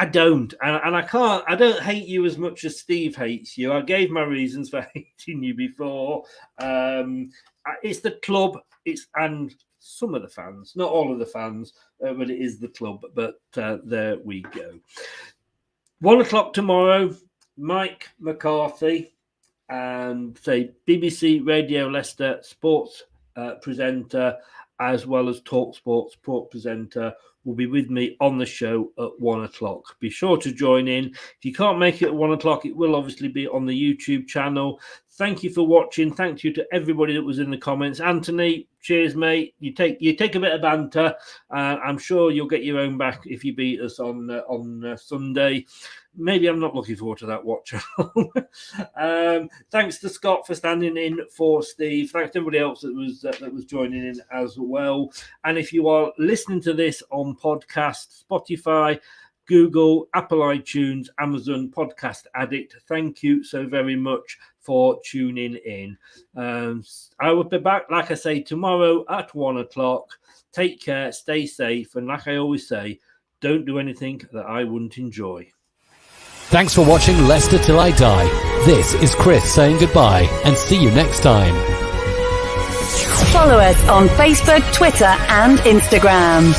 I don't, and I can't. I don't hate you as much as Steve hates you. I gave my reasons for hating you before. It's the club. And some of the fans, not all of the fans, but it is the club. But there we go. 1:00 tomorrow. Mike McCarthy and BBC Radio Leicester sports presenter, as well as Talk Sports sport presenter, will be with me on the show at 1:00. Be sure to join in. If you can't make it at 1:00, it will obviously be on the YouTube channel. Thank you for watching. Thank you to everybody that was in the comments. Anthony, cheers, mate. You take a bit of banter. I'm sure you'll get your own back if you beat us on Sunday. Maybe I'm not looking forward to that watch. Thanks to Scott for standing in for Steve. Thanks to everybody else that was joining in as well. And if you are listening to this on podcast, Spotify, Google, Apple iTunes, Amazon, Podcast Addict, thank you so very much for tuning in. I will be back, like I say, tomorrow at 1:00. Take care, stay safe, and like I always say, don't do anything that I wouldn't enjoy. Thanks for watching Leicester Till I Die. This is Chris saying goodbye and see you next time. Follow us on Facebook, Twitter and Instagram.